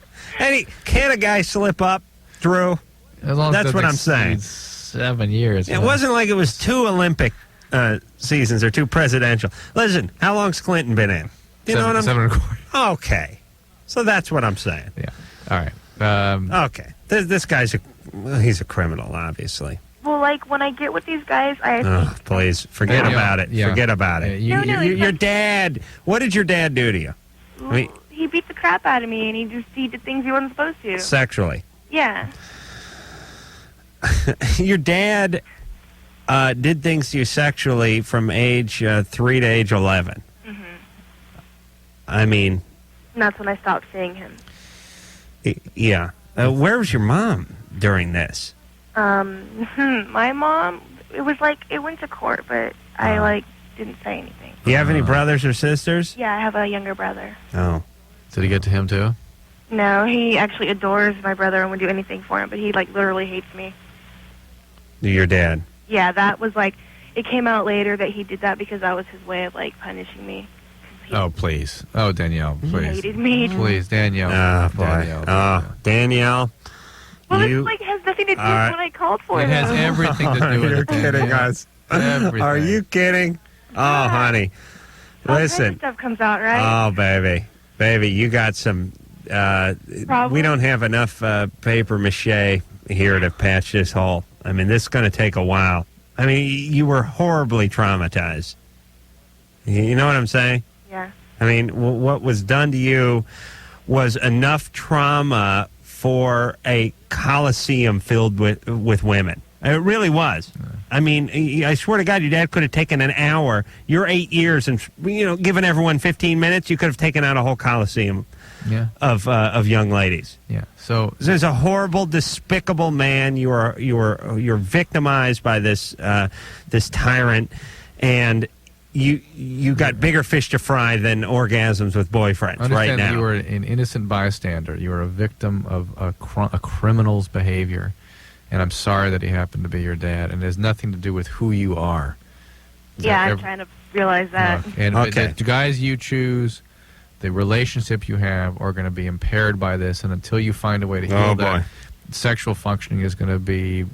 Can a guy slip up, Drew? As long as That's it what I'm doesn't saying. exceed 7 years. It wasn't like it was 2 Olympic seasons or 2 presidential. Listen, how long's Clinton been in? You know what I'm 7 1/4. Okay. So that's what I'm saying. Yeah. All right. Okay. This guy's he's a criminal, obviously. Well, when I get with these guys, Oh, please, forget about it. Yeah. Forget about it. Your dad, what did your dad do to you? he beat the crap out of me, and he did things he wasn't supposed to. Sexually. Yeah. Your dad did things to you sexually from age 3 to age 11. Mm-hmm. I mean... And that's when I stopped seeing him. Yeah. Where was your mom during this? My mom, it was it went to court, but I didn't say anything. Do you have any brothers or sisters? Yeah, I have a younger brother. Oh. Did he get to him too? No, he actually adores my brother and would do anything for him, but he literally hates me. Your dad? Yeah, that was it came out later that he did that because that was his way of punishing me. Oh, please. Oh, Danielle, He please. hated me. Please, Danielle. Oh, boy. Danielle. Danielle. Well, you... it has nothing to do with right. what I called for. It has though. everything to do with You're it, Danielle. kidding us. Everything. Are you kidding? Oh, honey. All kinds Listen. of stuff comes out, right? Oh, baby. Baby, you got some we don't have enough paper mache here to patch this hole. I mean, this is going to take a while. I mean, you were horribly traumatized. You know what I'm saying? Yeah. I mean, what was done to you was enough trauma for a coliseum filled with women. It really was. I mean, I swear to God, your dad could have taken an hour. You're 8 years, and given everyone 15 minutes, you could have taken out a whole coliseum of young ladies. Yeah. So there's a horrible, despicable man. You're victimized by this tyrant, and you got bigger fish to fry than orgasms with boyfriends right now. You were an innocent bystander. You were a victim of a criminal's behavior, and I'm sorry that he happened to be your dad. And it has nothing to do with who you are. Yeah, I'm trying to realize that. And the guys you choose, the relationship you have, are going to be impaired by this. And until you find a way to heal that, sexual functioning is going to be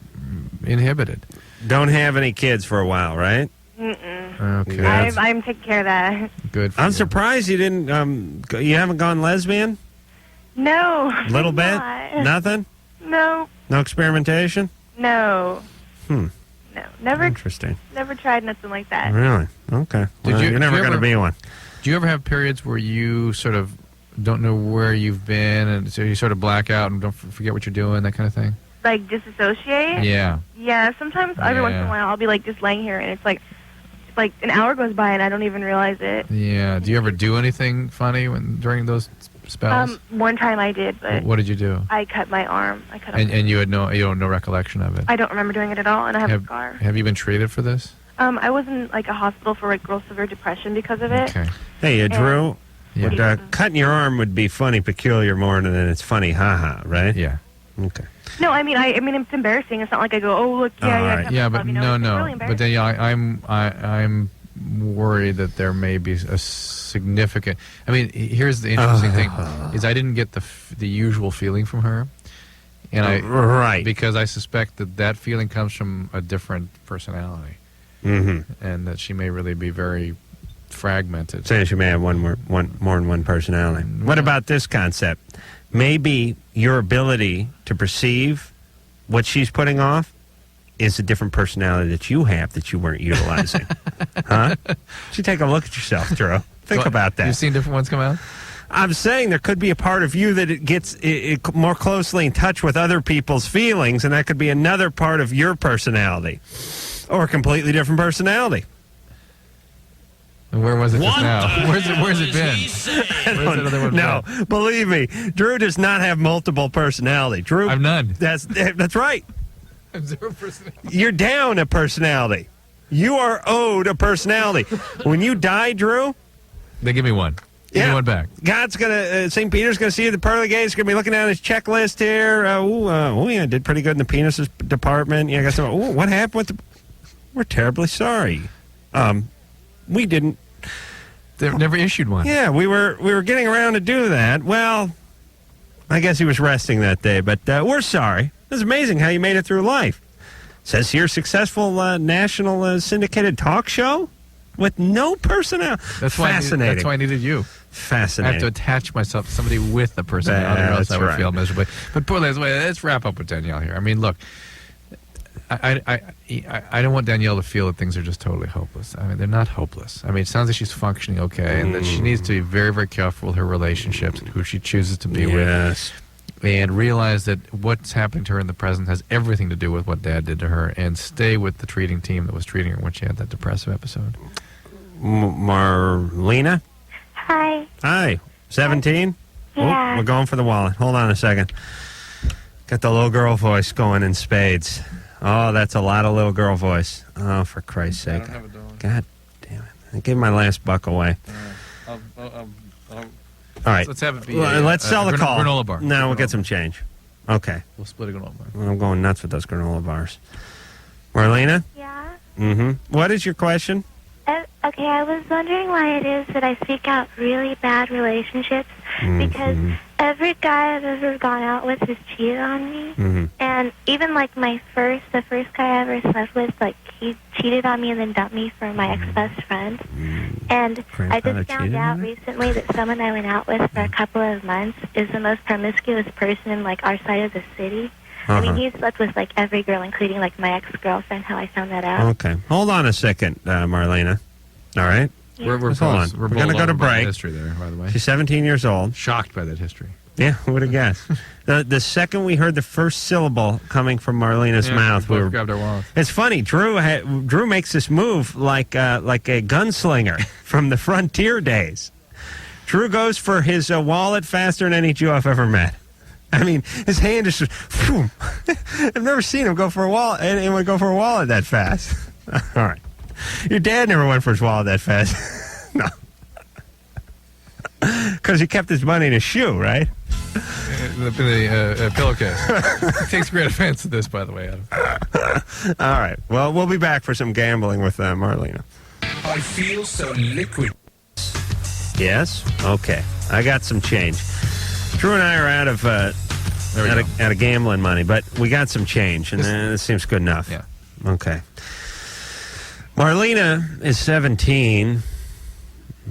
inhibited. Don't have any kids for a while, right? Mm-mm. Okay. I'm taking care of that. Good. I'm surprised you didn't. You haven't gone lesbian? No. Little bit? not. Nothing? No. No experimentation? No. No. Never. Interesting. Never tried nothing like that. Really? Okay. You're never going to be one. Do you ever have periods where you sort of don't know where you've been, and so you sort of black out and don't forget what you're doing, that kind of thing? Like disassociate? Yeah. Yeah. Sometimes every once in a while I'll be like just laying here and it's like an hour goes by and I don't even realize it. Yeah. Do you ever do anything funny during those spells? One time I did, but what did you do? I cut my arm. I cut. And you had no recollection of it. I don't remember doing it at all, and I have a scar. Have you been treated for this? I was in like a hospital for like real severe depression because of it. Okay. Hey, Drew. Cutting your arm would be funny, peculiar more than it's funny, haha, right? Yeah. Okay. No, I mean it's embarrassing. It's not like I go, oh look, Yeah, but no. Really But then I'm worried that there may be a significant. I mean, here's the interesting thing: is I didn't get the usual feeling from her, and because I suspect that feeling comes from a different personality, and that she may really be very fragmented. Saying she may have more than one personality. What about this concept? Maybe your ability to perceive what she's putting off is a different personality that you have that you weren't utilizing. Huh? You take a look at yourself, Drew. Think about that. You've seen different ones come out? I'm saying there could be a part of you that it gets more closely in touch with other people's feelings, and that could be another part of your personality. Or a completely different personality. And where was it just now? Where's it been? No, believe me, Drew does not have multiple personality. Drew, I've none. That's right. I have 0 personality. You're down a personality. You are owed a personality. When you die, Drew, they give me one. Give me one back. God's gonna, St. Peter's gonna see you at the pearly gates. Gonna be looking down his checklist here. Yeah, did pretty good in the penises department. Yeah, I got some. What happened with the? We're terribly sorry. We didn't. They've never issued one. Yeah, we were getting around to do that. Well, I guess he was resting that day, but we're sorry. It's amazing how you made it through life. Says here, successful national syndicated talk show with no personnel. That's fascinating. That's why I needed you. Fascinating. I have to attach myf to somebody with a personality, or else I would feel miserably. But poor let's wrap up with Danielle here. I mean, look. I don't want Danielle to feel that things are just totally hopeless. I mean, they're not hopeless. I mean, it sounds like she's functioning okay, and that she needs to be very, very careful with her relationships and who she chooses to be with. And realize that what's happening to her in the present has everything to do with what Dad did to her, and stay with the treating team that was treating her when she had that depressive episode. Marlena? Hi. Hi. 17? Yeah. Oh, we're going for the wallet. Hold on a second. Got the little girl voice going in spades. Oh, that's a lot of little girl voice. Oh, for Christ's sake. I don't have a dollar. God damn it. I gave my last buck away. All right. Let's have it be let's sell the call. Granola bar. No, we'll get some change. Okay. We'll split a granola bar. I'm going nuts with those granola bars. Marlena? Yeah? Mm-hmm. What is your question? Okay, I was wondering why it is that I seek out really bad relationships, because every guy I've ever gone out with has cheated on me. Mm-hmm. And even, like, the first guy I ever slept with, like, he cheated on me and then dumped me for my ex-best friend. And I just found out recently that someone I went out with for a couple of months is the most promiscuous person in, like, our side of the city. I mean, he slept with, like, every girl, including, like, my ex-girlfriend, how I found that out. Okay. Hold on a second, Marlena. All right? We're Hold on. We're going to go to break. History there, by the way. She's 17 years old. Shocked by that history. Yeah, who would have guessed? The second we heard the first syllable coming from Marlena's mouth, we grabbed our wallets. It's funny. Drew makes this move like a gunslinger from the frontier days. Drew goes for his wallet faster than any Jew I've ever met. I mean, his hand is just. Phew. I've never seen him go for a wallet. Anyone go for a wallet that fast? All right. Your dad never went for his wallet that fast. No. Because he kept his money in his shoe, right? The pillowcase. He takes great offense to this, by the way, Adam. All right. Well, we'll be back for some gambling with Marlena. I feel so liquid. Yes? Okay. I got some change. Drew and I are out of gambling money, but we got some change, and this seems good enough. Yeah. Okay. Marlena is 17. I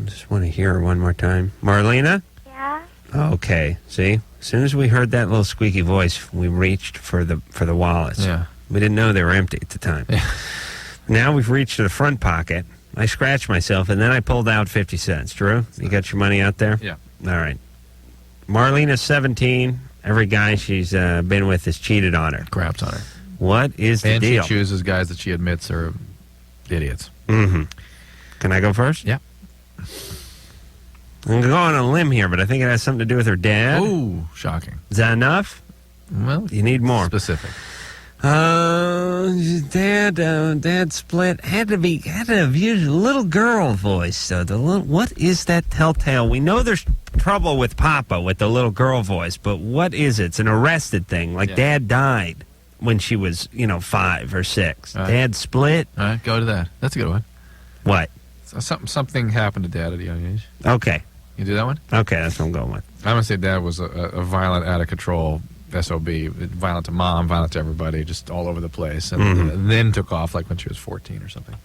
just want to hear her one more time. Marlena? Yeah? Okay. See? As soon as we heard that little squeaky voice, we reached for the wallets. Yeah. We didn't know they were empty at the time. Yeah. Now we've reached to the front pocket. I scratched myself, and then I pulled out 50 cents. Drew, you got your money out there? Yeah. All right. Marlena's 17. Every guy she's been with has cheated on her. Craps on her. What is the deal? And she chooses guys that she admits are idiots. Mm-hmm. Can I go first? Yeah. I'm going to go on a limb here, but I think it has something to do with her dad. Ooh, shocking. Is that enough? Well, you need more. Specific. Dad split. Had to have used a little girl voice. So what is that telltale? We know there's trouble with Papa with the little girl voice, but what is it? It's an arrested thing. Like Dad died when she was, 5 or 6. Right. Dad split. All right, go to that. That's a good one. What? Something happened to Dad at a young age. Okay. You do that one? Okay, that's what I'm going with. I'm going to say Dad was a violent, out of control SOB. Violent to Mom, violent to everybody, just all over the place. And then took off like when she was 14 or something.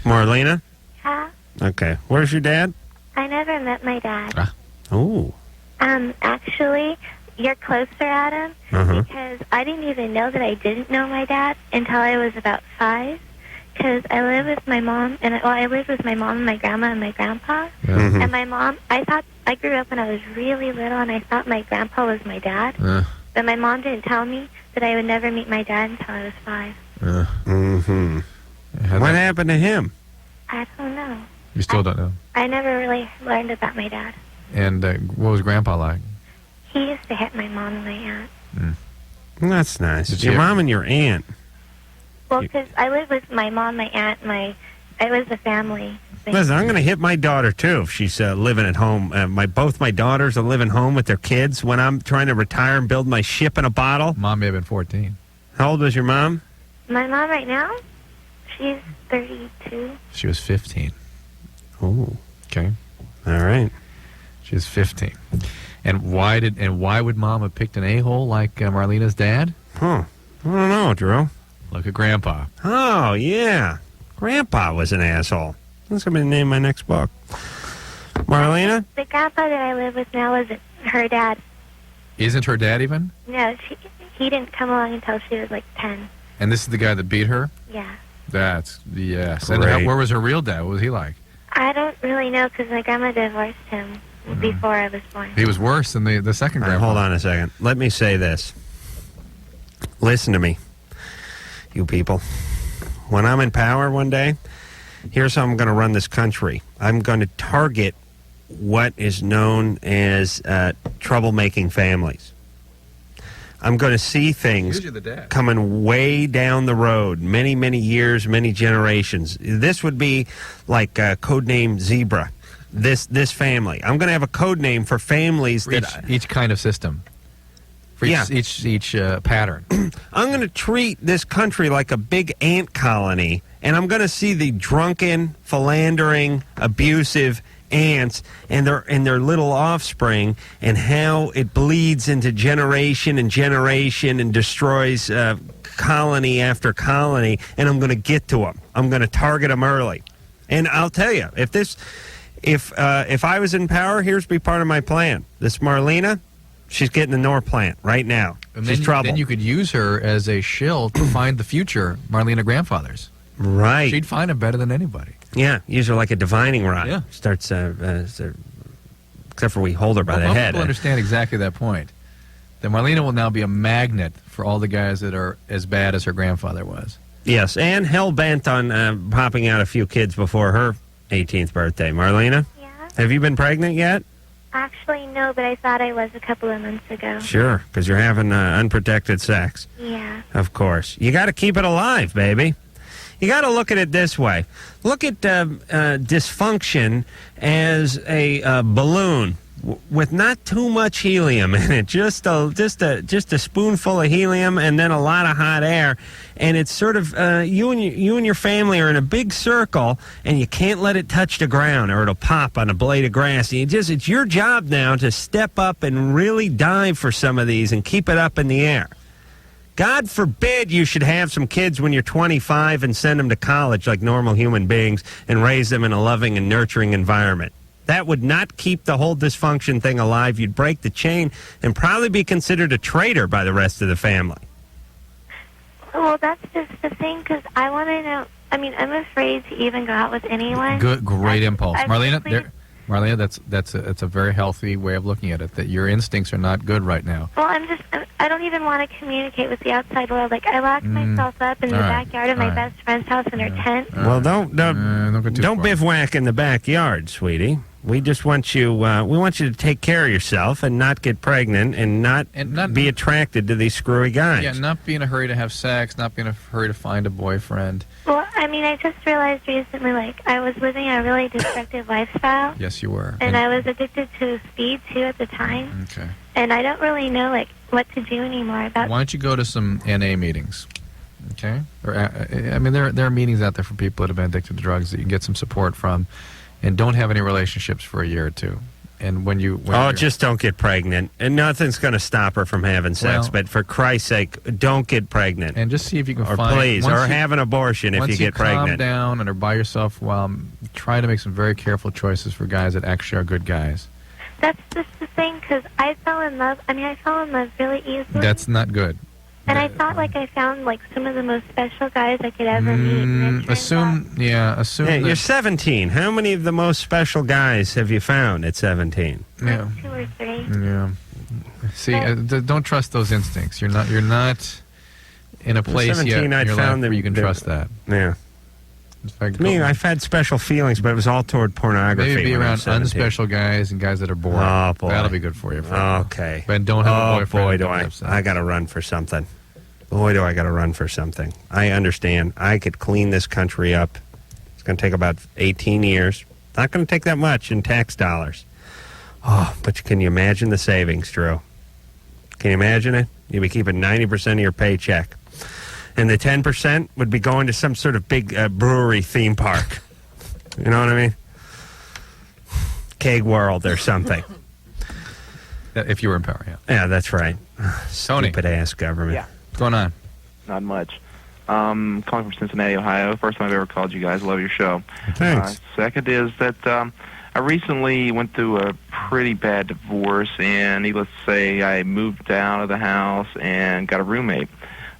Marlena? Huh? Okay. Where's your dad? I never met my dad. Oh. Actually, you're closer, Adam, because I didn't even know that I didn't know my dad until I was about 5. Because I live with my mom, I lived with my mom and my grandma and my grandpa. And my mom, I grew up when I was really little, and I thought my grandpa was my dad. But my mom didn't tell me that I would never meet my dad until I was 5. What happened to him? I don't know. You still don't know? I never really learned about my dad. And what was Grandpa like? He used to hit my mom and my aunt. That's nice. Your mom and your aunt. Well, because I live with my mom, my aunt, it was a family thing. Listen, I'm going to hit my daughter, too, if she's living at home. Both my daughters are living home with their kids when I'm trying to retire and build my ship in a bottle. Mom may have been 14. How old was your mom? My mom right now, she's 32. She was 15. Oh. Okay. All right. She was 15. And why would Mom have picked an a-hole like Marlena's dad? Huh. I don't know, Drew. Look at Grandpa. Oh, yeah. Grandpa was an asshole. That's going to be the name of my next book. Marlena? The grandpa that I live with now isn't her dad. Isn't her dad even? No, he didn't come along until she was like 10. And this is the guy that beat her? Yeah. Yes. Great. And where was her real dad? What was he like? I don't really know because my grandma divorced him before I was born. He was worse than the second grandpa. Hold on a second. Let me say this. Listen to me, you people. When I'm in power one day, here's how I'm going to run this country. I'm going to target what is known as troublemaking families. I'm going to see things coming way down the road, many, many years, many generations. This would be like codename Zebra. This family. I'm going to have a code name for families for each kind of system. For each pattern. I'm going to treat this country like a big ant colony, and I'm going to see the drunken, philandering, abusive ants and their little offspring, and how it bleeds into generation and generation and destroys colony after colony. And I'm going to get to them. I'm going to target them early. And I'll tell you, if I was in power, here's be part of my plan. This Marlena, she's getting the Norplant right now. And she's trouble. Then you could use her as a shill to find the future Marlena grandfathers. Right. She'd find them better than anybody. Yeah, use her like a divining rod. Yeah. Starts, except for we hold her by the head. People understand exactly that point. That Marlena will now be a magnet for all the guys that are as bad as her grandfather was. Yes, and hell-bent on popping out a few kids before her 18th birthday. Marlena? Yeah? Have you been pregnant yet? Actually, no, but I thought I was a couple of months ago. Sure, because you're having unprotected sex. Yeah. Of course. You got to keep it alive, baby. You got to look at it this way. Look at dysfunction as a balloon with not too much helium in it, just a spoonful of helium and then a lot of hot air, and it's sort of you and your family are in a big circle, and you can't let it touch the ground or it'll pop on a blade of grass. And it's your job now to step up and really dive for some of these and keep it up in the air. God forbid you should have some kids when you're 25 and send them to college like normal human beings and raise them in a loving and nurturing environment. That would not keep the whole dysfunction thing alive. You'd break the chain and probably be considered a traitor by the rest of the family. Well, that's just the thing, because I want to know. I mean, I'm afraid to even go out with anyone. Great impulse. Marlena, that's a very healthy way of looking at it, that your instincts are not good right now. Well, I don't even want to communicate with the outside world. Like, I locked myself up in the backyard of my best friend's house in her tent. Well, don't bivouac in the backyard, sweetie. We just want you. We want you to take care of yourself and not get pregnant and not be attracted to these screwy guys. Yeah, not be in a hurry to have sex, not be in a hurry to find a boyfriend. Well, I mean, I just realized recently, like, I was living a really destructive lifestyle. Yes, you were. And I was addicted to speed, too, at the time. Okay. And I don't really know, like, what to do anymore about... Why don't you go to some NA meetings? Okay? I mean, there are meetings out there for people that have been addicted to drugs that you can get some support from, and don't have any relationships for a year or two. And when just don't get pregnant. And nothing's going to stop her from having sex. But for Christ's sake, don't get pregnant. And just see if you can have an abortion if you get pregnant. Once you calm down and are by yourself, try to make some very careful choices for guys that actually are good guys. That's just the thing, because I fell in love. I mean, I fell in love really easily. That's not good. And I thought, like, I found, like, some of the most special guys I could ever meet. Assume. You're 17. How many of the most special guys have you found at 17? Yeah. 2 or 3. Yeah. See, don't trust those instincts. You're not in a place yet in your life where you can trust that. Yeah. I've had special feelings, but it was all toward pornography. Maybe be around unspecial guys and guys that are boring. Oh, boy. That'll be good for you. Okay. But don't have a boyfriend. Boy, I got to run for something. Boy, do I got to run for something. I understand. I could clean this country up. It's going to take about 18 years. Not going to take that much in tax dollars. Oh, but can you imagine the savings, Drew? Can you imagine it? You'd be keeping 90% of your paycheck. And the 10% would be going to some sort of big brewery theme park. You know what I mean? Keg World or something. If you were in power, yeah. Yeah, that's right. Tony. Stupid-ass government. Yeah. What's going on? Not much. Calling from Cincinnati, Ohio. First time I've ever called you guys. Love your show. Thanks. Second is that I recently went through a pretty bad divorce, and needless to say, I moved out of the house and got a roommate.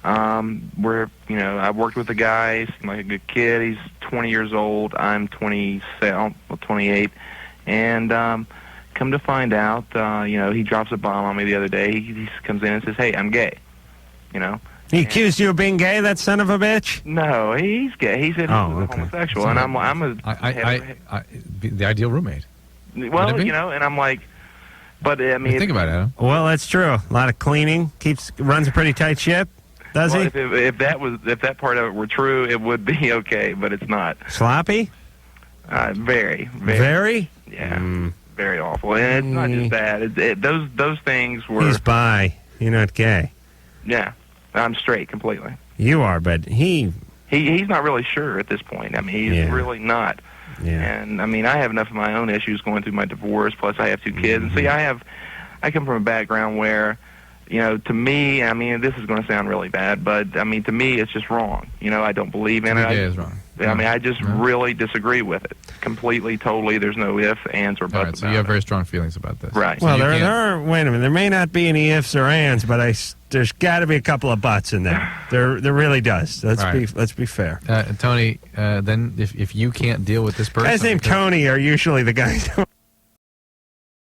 I worked with a guy, seemed like a good kid. He's 20 years old. I'm 28. And come to find out, he drops a bomb on me the other day. He comes in and says, "Hey, I'm gay." He accused you of being gay, that son of a bitch? No, he's gay. He said he was homosexual, and the ideal roommate. Well, and I'm like, but I mean, think about it, Adam. Well, that's true. A lot of cleaning, runs a pretty tight ship. Does he? If that part of it were true, it would be okay, but it's not. Sloppy? Very. Very? Yeah. Very awful. And it's not just that. Those things were. He's bi. You're not gay. Yeah, I'm straight completely. You are, but he's not really sure at this point. I mean, he's really not. Yeah. And I mean, I have enough of my own issues going through my divorce. Plus, I have 2 kids. And see, I come from a background where, you know, to me, I mean, this is going to sound really bad, but I mean, to me, it's just wrong. You know, I don't believe in it. Yeah, it's wrong. I mean, I just really disagree with it. Completely, totally. There's no ifs, ands, or buts All right, so about you have it. very strong feelings about this. Right. Well, So you there can't- are. Wait a minute. There may not be any ifs or ands, but there's got to be a couple of buts in there. There really does. Let's be fair. Tony, then if you can't deal with this person, Guys named Tony are usually the guys who